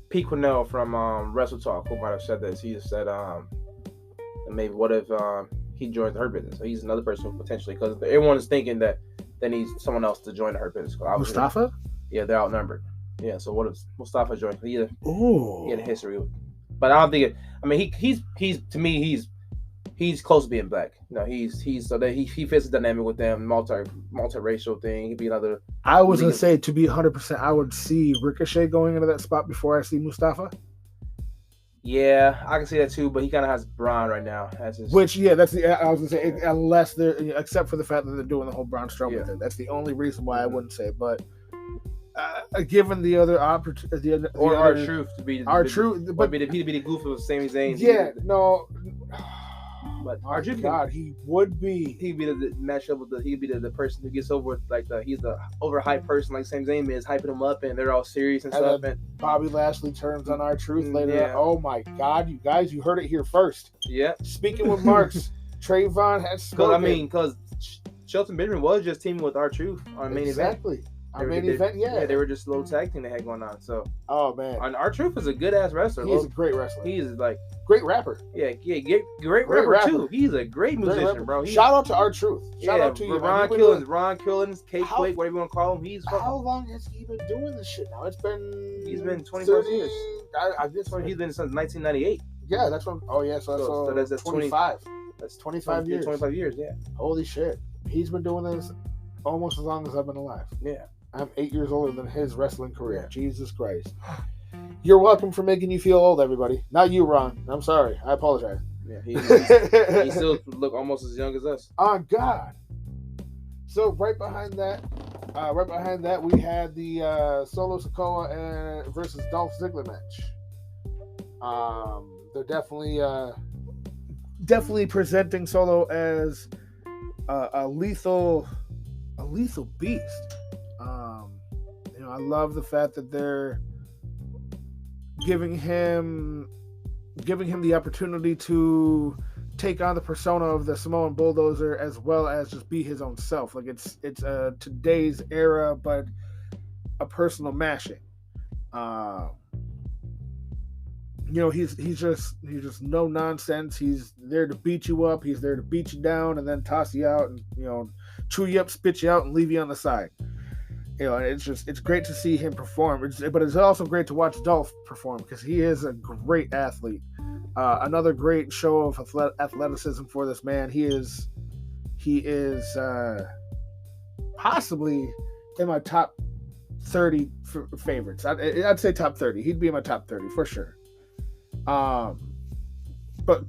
Pete Quinnell from Wrestle Talk who might have said this. He just said maybe what if he joins the Hurt Business? So he's another person potentially, because everyone is thinking that they need someone else to join the Hurt Business. Mustafa? Yeah, they're outnumbered. Yeah, so what if Mustafa joins? He had a history with, but I don't think it. I mean, he's to me he's close to being black. You know, he's so that he fits the dynamic with them, multiracial thing. He'd be another. I was gonna say, to be 100%, I would see Ricochet going into that spot before I see Mustafa. Yeah, I can see that too, but he kind of has Braun right now. That's his... Which, yeah, that's the. I was gonna say, unless they're, except for the fact that they're doing the whole Braun Strowman thing. That's the only reason why I wouldn't say it. But given the other opportunity, or R-Truth to be R-Truth, but be the goof of Sami Zayn. Yeah, no. But R-Truth, God, he'd be the matchup with he'd be the person who gets over he's the overhyped person like Sami Zayn is, hyping him up, and they're all serious and stuff. And Bobby Lashley turns on R-Truth later. Yeah. Oh my God, you guys, you heard it here first. Yeah. Speaking with Marks, Tray Vaughn has spoken. Because Shelton Benjamin was just teaming with R-Truth on main event. Exactly. Yeah, they were just a little tag team they had going on. So, oh man, and R-Truth is a good ass wrestler. He's a great wrestler. He's like great rapper. Yeah, great rapper too. He's a great musician, bro. Shout out to R-Truth. Shout out to you, Ron Killens, K-Quake, whatever you want to call him. How long has he been doing this shit now? He's been 25 years. I guess he's been since 1998. Yeah, that's when. Oh yeah, so that's 25. That's 25 years. 25 years. Yeah. Holy shit, he's been doing this almost as long as I've been alive. Yeah. I'm 8 years older than his wrestling career. Yeah. Jesus Christ. You're welcome for making you feel old, everybody. Not you, Ron. I'm sorry. I apologize. Yeah, he still look almost as young as us. Oh, God. So right behind that, we had the Solo Sikoa versus Dolph Ziggler match. They're definitely presenting Solo as a lethal beast. I love the fact that they're giving him the opportunity to take on the persona of the Samoan Bulldozer, as well as just be his own self. Like it's today's era, but a personal mashing. He's just no nonsense. He's there to beat you up. He's there to beat you down and then toss you out and chew you up, spit you out, and leave you on the side. It's great to see him perform. But it's also great to watch Dolph perform because he is a great athlete. Another great show of athleticism for this man. He is possibly in my top 30 favorites. I'd say top 30. He'd be in my top 30 for sure. But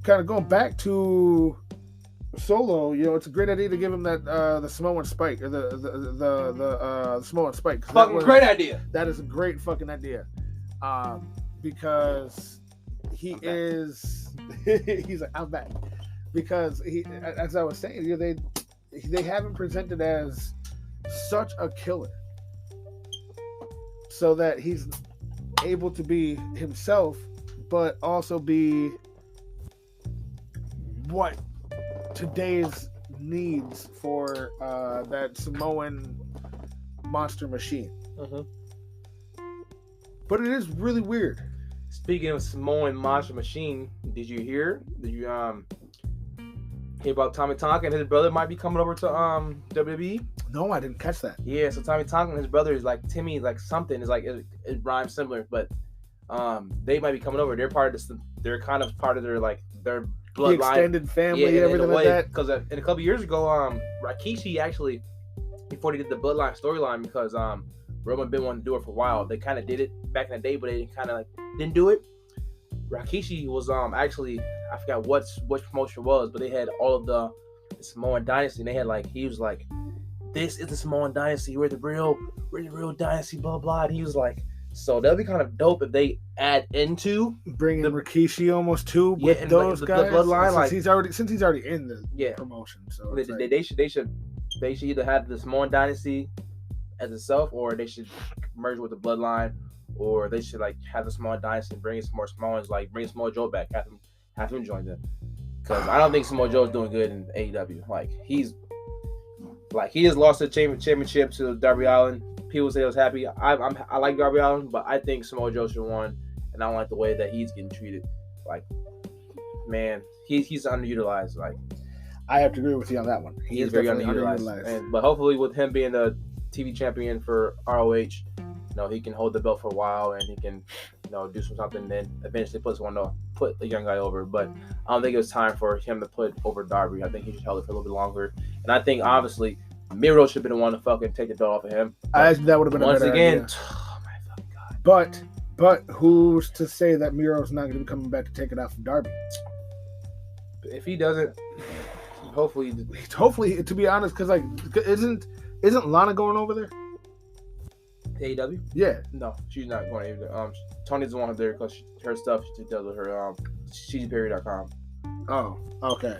kind of going back to Solo, it's a great idea to give him that the Samoan spike, or the Samoan spike. Great idea. That is a great fucking idea, because he's like, I'm back, because as I was saying, they haven't presented as such a killer, so that he's able to be himself, but also be what today's needs for that Samoan monster machine. Mm-hmm. But it is really weird. Speaking of Samoan monster machine, did you hear about Tommy Tonka and his brother might be coming over to WWE? No, I didn't catch that. Yeah, so Tommy Tonka and his brother is like Timmy, like something is like it rhymes similar, but they might be coming over. They're part of this. They're kind of part of their the extended family, everything like that. Because a couple of years ago, Rikishi actually, before they did the Bloodline storyline, because Roman been wanting to do it for a while. They kind of did it back in the day, but they kind of like didn't do it. Rikishi was actually, I forgot which promotion it was, but they had all of the Samoan Dynasty, and they had like, he was like, this is the Samoan Dynasty, we're the real dynasty, blah blah. And he was like, so that'd be kind of dope if they add into bringing Rikishi almost too with those guys. The Bloodline, since he's already in the promotion. So they should either have the Samoan Dynasty as itself, or they should merge with the Bloodline, or they should like have the Samoan Dynasty and bring in some more Samoans, like bring Samoa Joe back, have him join them. Because I don't think Samoa Joe's doing good in AEW. Like he just lost the championship to Darby Allin. People say I was happy. I like Darby Allin, but I think Samoa Joe should have won, and I don't like the way that he's getting treated. Like, man, he's underutilized. Like, I have to agree with you on that one. He is very underutilized. But hopefully, with him being the TV champion for ROH, he can hold the belt for a while, and he can, do something, and then eventually put the young guy over. But I don't think it was time for him to put over Darby. I think he should hold it for a little bit longer. And I think, obviously, Miro should have been the one to fucking take the belt off of him. I think that would have been once a better again. Idea. Oh my fucking god! But who's to say that Miro's not going to be coming back to take it off of Darby? If he doesn't, hopefully, to be honest, because like, isn't Lana going over there? AEW? Yeah. No, she's not going to AEW. Tony's the one up there because her stuff she does with her CGPerry.com. Oh, okay.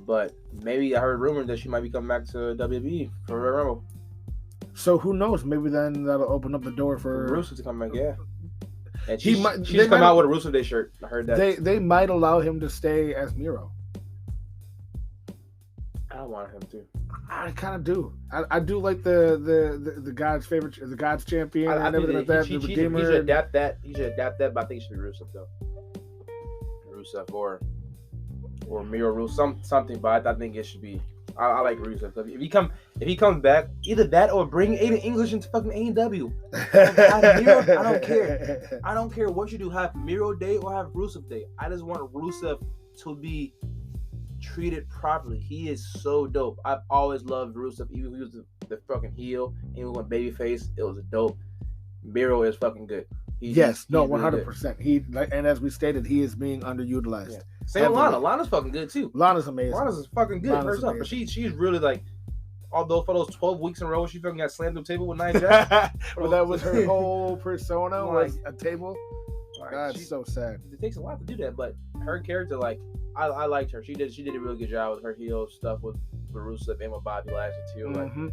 But maybe I heard rumors that she might be coming back to WWE for Royal Rumble. So who knows? Maybe then that'll open up the door for Rusev to come back. Yeah. And she's come out with a Rusev Day shirt. I heard that. They might allow him to stay as Miro. I don't want him to. I kind of do. I do like the God's favorite, the God's champion, and everything like that. The Redeemer. He should adapt that. But I think it should be Rusev though. Rusev or Miro Rusev, something. But I think it should be. I like Rusev. If he comes back, either that or bring Aiden English into fucking AEW. I don't care. I don't care what you do. Have Miro Day or have Rusev Day. I just want Rusev to be treated properly. He is so dope. I've always loved Rusev. Even if he was the fucking heel, and he went babyface, it was dope. Miro is fucking good. 100%. He, and as we stated, he is being underutilized. Yeah. Same with Lana. Lana's fucking good too. Lana's amazing. Lana's fucking good herself, but she's really like. Although for those 12 weeks in a row, she fucking got slammed to the table with Nia Jax. Well, that was her whole persona, was a table. That's so sad. It takes a lot to do that, but her character, like, I liked her. She did a really good job with her heel stuff with Rusev and with Bobby Lashley too. Mm-hmm.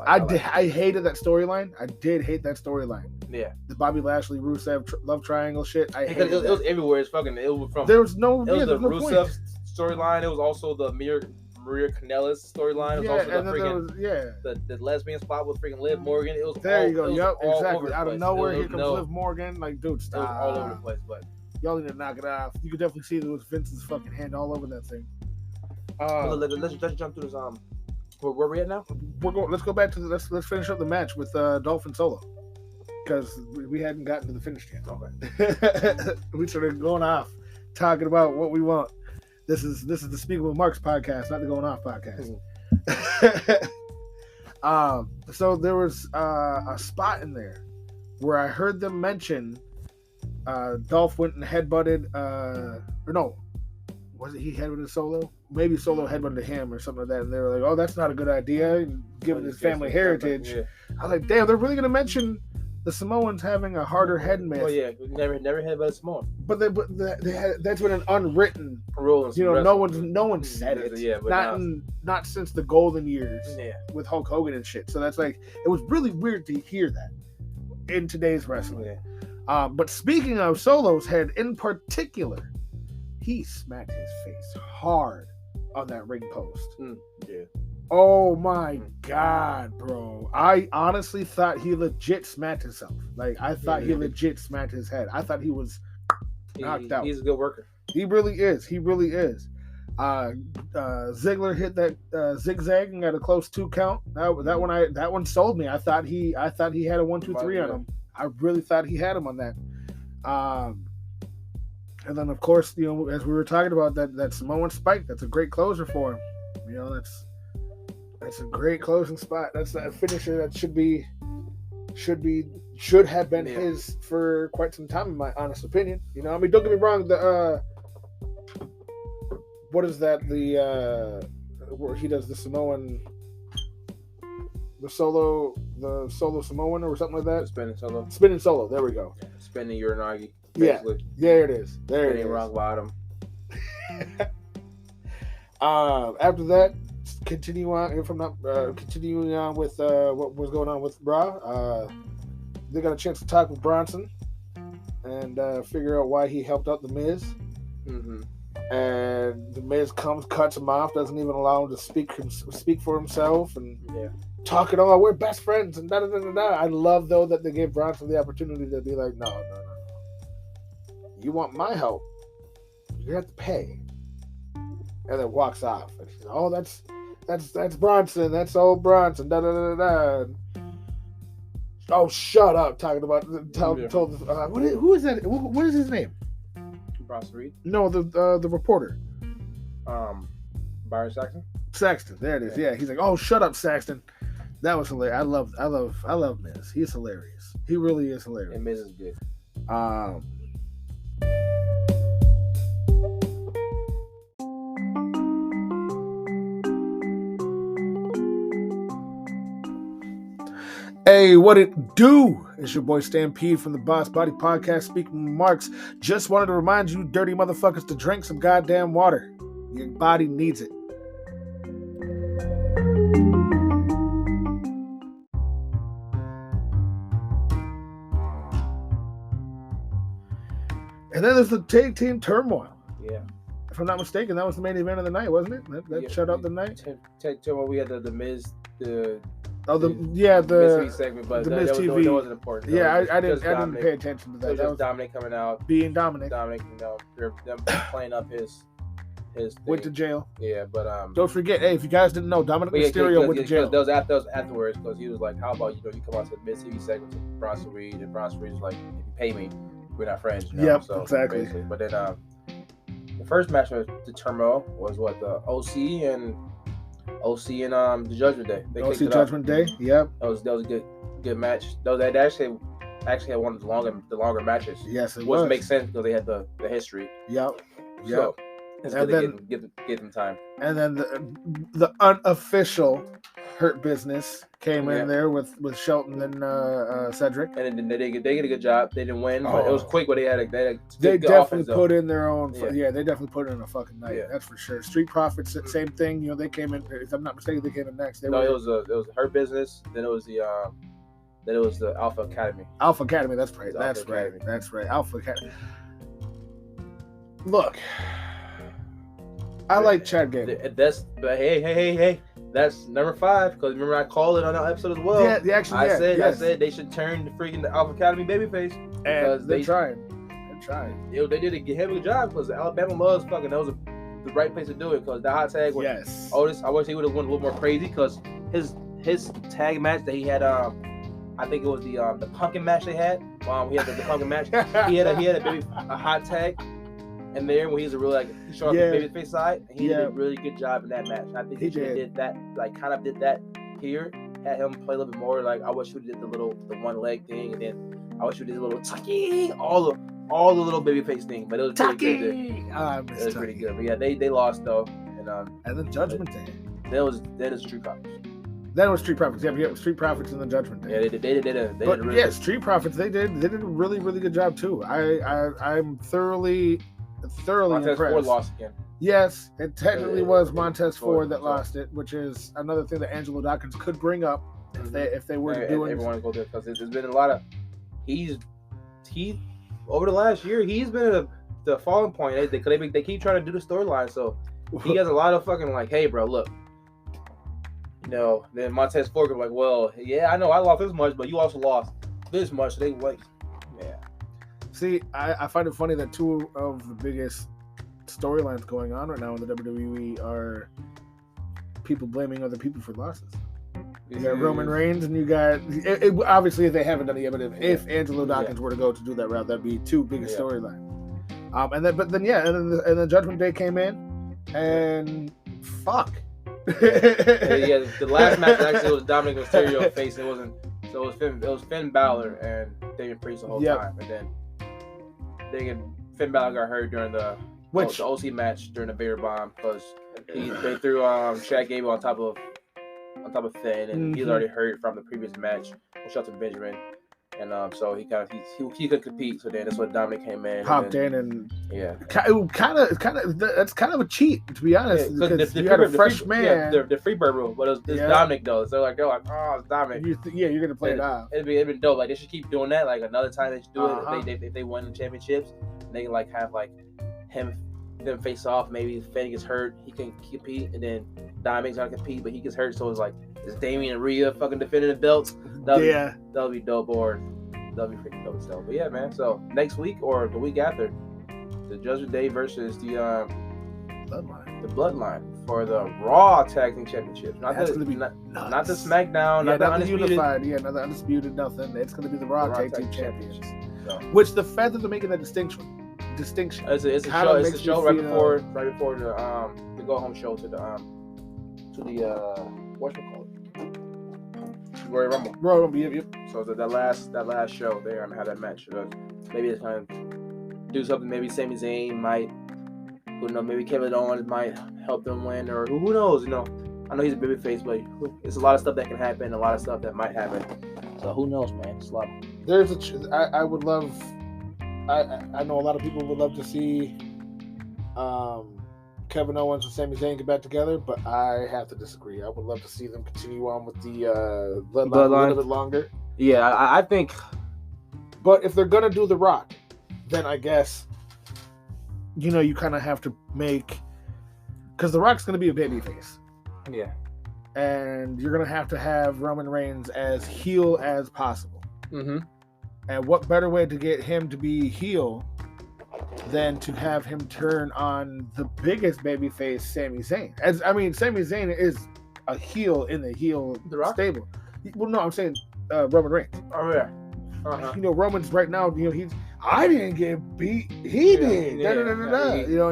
I hated that storyline. I did hate that storyline. Yeah, the Bobby Lashley Rusev love triangle shit. I hated it. It was everywhere. It's fucking. It was from. There was no. It was the Rusev storyline. It was also the Maria Kanellis storyline. It was also the freaking the lesbian spot with freaking Liv Morgan. It was there. You go. Yep, exactly. Out of nowhere, here comes Liv Morgan. Like, dude, stop. It was all over the place, but y'all need to knock it off. You could definitely see there was Vince's fucking hand all over that thing. Let's jump through this. Where we at now? Let's go back to let's finish up the match with Dolph and Solo, because we hadn't gotten to the finish yet. Okay. We started going off, talking about what we want. This is the Speaking with Marks podcast, not the Going Off podcast. Mm-hmm. So there was a spot in there where I heard them mention Dolph went and headbutted, or no, was it he headbutted Solo? Maybe Solo headbutted him or something like that, and they were like, "Oh, that's not a good idea, given his family heritage." Yeah. I was like, "Damn, they're really gonna mention the Samoans having a harder head myth." Oh yeah, we never headbutted a Samoan. But they had, that's been an unwritten rule. No one said it. Yeah, but not since the golden years. Yeah. With Hulk Hogan and shit. So that's like, it was really weird to hear that in today's wrestling. Yeah. But speaking of Solo's head in particular, he smacked his face hard on that ring post. Yeah. Oh my God, bro. I honestly thought he legit smacked himself. Like, I thought he legit smacked his head. I thought he was knocked out. He's a good worker. He really is. Ziggler hit that zigzag and got a close 2 count. That one sold me. I thought he had a 1, 2, 3 on him. I really thought he had him on that. And then, of course, as we were talking about that Samoan spike, that's a great closer for him. That's a great closing spot. That's a finisher that should have been his for quite some time, in my honest opinion. Don't get me wrong. What is that? Where he does the Samoan, the solo Samoan or something like that. Spinning solo. There we go. Yeah, spinning Uranagi. Basically. Yeah, there it is. Spinning rock bottom. After that, continuing on with what was going on with Bra. They got a chance to talk with Bronson and figure out why he helped out the Miz. Mm-hmm. And the Miz cuts him off, doesn't even allow him to speak for himself, and talking all, we're best friends, and da da da da da. I love though that they gave Bronson the opportunity to be like, no. You want my help? You have to pay. And then walks off. And she's like, that's Bronson. That's old Bronson. Da da da da da. Oh, shut up! Talking about who is that? What is his name? Bronson Reed? No, the reporter. Byron Saxton. Saxton, there it is. Yeah, he's like, oh, shut up, Saxton. That was hilarious. I love Miz. He's hilarious. He really is hilarious. And Miz is good. Hey, what it do? It's your boy Stampede from the Boss Body Podcast, speaking Marks. Just wanted to remind you dirty motherfuckers to drink some goddamn water. Your body needs it. And then there's the tag team turmoil. Yeah. If I'm not mistaken, that was the main event of the night, wasn't it? That shut up the night. Turmoil. We had the Miz, the Miz segment, but the Miz TV. That wasn't important. Yeah, I didn't pay attention to that. That was Dominic coming out, being Dominic. They're them playing up his thing. Went to jail. Yeah, but don't forget, hey, if you guys didn't know, Dominic Mysterio went to jail. That was afterwards, because he was like, "How about you come out to the Miz TV segment with Bronson Reed?" And Bronson Reed was like, "If you pay me, we're not friends." Yep, so, exactly. Basically. But then the first match of the turmoil was the OC and the Judgment Day. They OC Judgment Day. Yep. That was a good match. They actually had one of the longer matches. Yes, it was. Which makes sense because they had the history. Yep. So it's good to give them time. And then the unofficial Hurt Business came in there with Shelton and Cedric. And then they did a good job. They didn't win, but it was quick. But they definitely put in their own. They definitely put in a fucking night. Yeah. That's for sure. Street Profits, same thing. They came in. If I'm not mistaken, they came in next. It was the Hurt Business. Then it was the Alpha Academy. Alpha Academy. That's right. That's right. Alpha Academy. Look, I like Chad Gable. But hey. That's number 5, because remember I called it on that episode as well. Yeah, I said they should turn the freaking Alpha Academy babyface, because they tried. They did a hell of a job, because Alabama loves fucking. That was the right place to do it, because the hot tag was Otis. I wish he would have went a little more crazy, because his tag match that he had, I think it was the pumpkin match they had. He had the pumpkin match. He had a hot tag. And there, when he's he showed up the babyface side, and he did a really good job in that match. I think he did that, did that here. Had him play a little bit more. I wish we did the one leg thing, and then I wish we did a little tucky, all the little babyface thing. But it was pretty good. It was pretty good. But yeah, they lost though, and then Judgment Day. That was Street Profits. That was Street Profits. Yeah, Street Profits and the Judgment Day. Yeah, they did a really good. Street Profits. They did a really, really good job too. I'm thoroughly Montez impressed. Ford lost again. Yes, it technically was Montez Ford that lost it, which is another thing that Angelo Dawkins could bring up if they were to do it. Everyone go there, because there's been a lot of he over the last year he's been at the falling point. They keep trying to do the storyline, so he has a lot of fucking hey bro, look. Then Montez Ford could be like, well, yeah, I know I lost this much, but you also lost this much. So they See, I find it funny that two of the biggest storylines going on right now in the WWE are people blaming other people for losses. You got Roman Reigns, and you got obviously they haven't done it yet, but if Angelo Dawkins were to go to do that route, that'd be two biggest storylines. And then Judgment Day came in, and fuck. The last match actually was Dominic Mysterio face. It wasn't. So it was Finn Balor and Damian Priest the whole time, and then Finn Balor got hurt during the OC match during the Vader Bomb because they threw Chad Gable on top of Finn, and he's already hurt from the previous match with Shelton Benjamin. And so he could compete. So then that's when Dominic came in, popped in, and that's kind of a cheat, to be honest. Because you had a fresh man. The Freebird rule, but it's Dominic though. So they're like, oh, it's Dominic. You're gonna play it out. It'd be dope. Like they should keep doing that. Like another time they should do it. If they win the championships, they can like have like them face off. Maybe Finn gets hurt, he can compete, and then Dominic's gonna compete, but he gets hurt. So it's like, is Damian and Rhea fucking defending the belts? That'll be dope, or that'll be freaking dope still. But yeah, man. So next week or the week after, the Judgment Day versus the Bloodline for the Raw Tag Team Championships. Not the SmackDown, not the Undisputed. Unified, not the Undisputed, nothing. It's going to be the Raw Tag Team Champions. So. Which the fact that they're making that distinction. It's a show. It's a show right before the go home show to the whatchamacallit? Royal Rumble. Yep. So that last show, they're gonna have that match. Maybe it's gonna do something. Maybe Sami Zayn might, who knows? Maybe Kevin Owens might help them win, or who knows? You know, I know he's a babyface, but it's a lot of stuff that can happen, a lot of stuff that might happen. So who knows, man? It's a lot. I would love. I know a lot of people would love to see Kevin Owens and Sami Zayn get back together, but I have to disagree. I would love to see them continue on with the Bloodline a little bit longer. Yeah, I think. But if they're gonna do The Rock, then I guess you kind of have to make, because The Rock's gonna be a babyface. Yeah. And you're gonna have Roman Reigns as heel as possible. Mm-hmm. And what better way to get him to be heel than to have him turn on the biggest babyface, Sami Zayn? Sami Zayn is a heel in the heel stable. Well, no, I'm saying Roman Reigns. Oh yeah. Roman's right now. I didn't get beat. He did.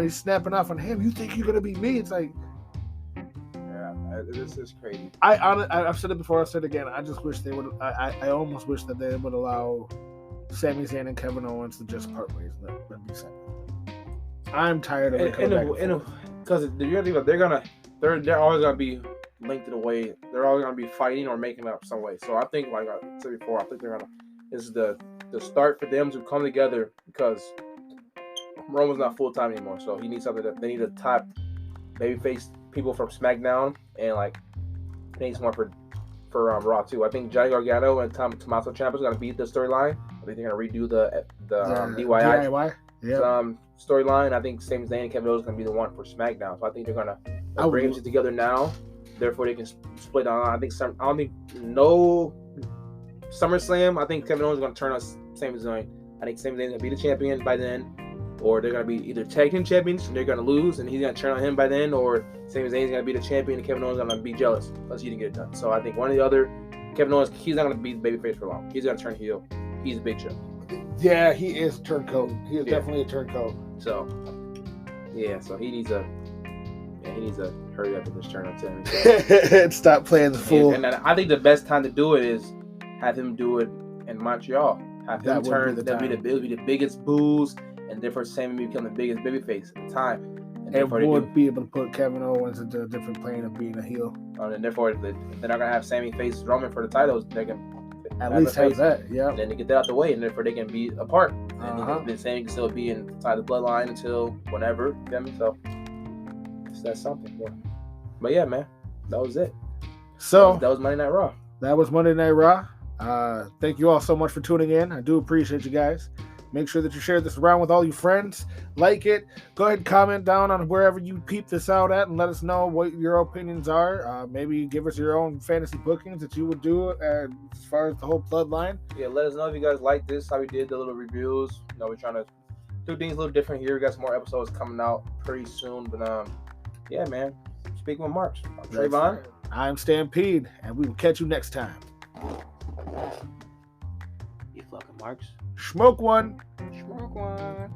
He's snapping off on him. You think you're gonna beat me? It's like. This is crazy. I've said it before. I'll say it again. I just wish they would. I almost wish that they would allow Sami Zayn and Kevin Owens to just part ways. Let me say. I'm tired of it. Because they're always gonna be linked in a way. They're always gonna be fighting or making up some way. So I think, like I said before, I think this is the start for them to come together, because Roman's not full time anymore. So he needs something that they need a top babyface people from SmackDown, and like they need someone for Raw too. I think Johnny Gargano and Tommaso Ciampa is gonna beat the storyline. I think they're gonna redo the DIY storyline. I think Sami Zayn and Kevin Owens is gonna be the one for SmackDown. So I think they're gonna bring them together now. Therefore, they can split on. I think no SummerSlam. I think Kevin Owens is gonna turn on Sami Zayn. I think Sami Zayn is gonna be the champion by then. Or they're going to be either tag team champions and they're going to lose and he's going to turn on him by then, or Sami Zayn is going to be the champion and Kevin Owens is going to be jealous because he didn't get it done. So I think one or the other, Kevin Owens, he's not going to be the babyface for long. He's going to turn heel. He's a big show. Yeah, he is turncoat. He is definitely a turncoat. So, yeah, so he needs to hurry up and just turn on Sami. And stop playing the fool. And I think the best time to do it is have him do it in Montreal. Have him turn. That'll be the biggest boos. And therefore, Sami become the biggest babyface at the time. And would be able to put Kevin Owens into a different plane of being a heel. And therefore, they're not going to have Sami face Roman for the titles. They can at least have that, yeah. And then they get that out the way, and therefore they can be apart. And then Sami can still be inside the bloodline until whenever. You get me? So that's something. Yeah. But yeah, man, that was it. So that was Monday Night Raw. That was Monday Night Raw. Thank you all so much for tuning in. I do appreciate you guys. Make sure that you share this around with all your friends. Like it. Go ahead and comment down on wherever you peep this out at and let us know what your opinions are. Maybe give us your own fantasy bookings that you would do as far as the whole bloodline. Yeah, let us know if you guys like this, how we did the little reviews. We're trying to do things a little different here. We got some more episodes coming out pretty soon. But yeah, man. Speaking with Marks, I'm Tray Vaughn. I'm Stampede, and we will catch you next time. You fucking Marks. Smoke one. Smoke one.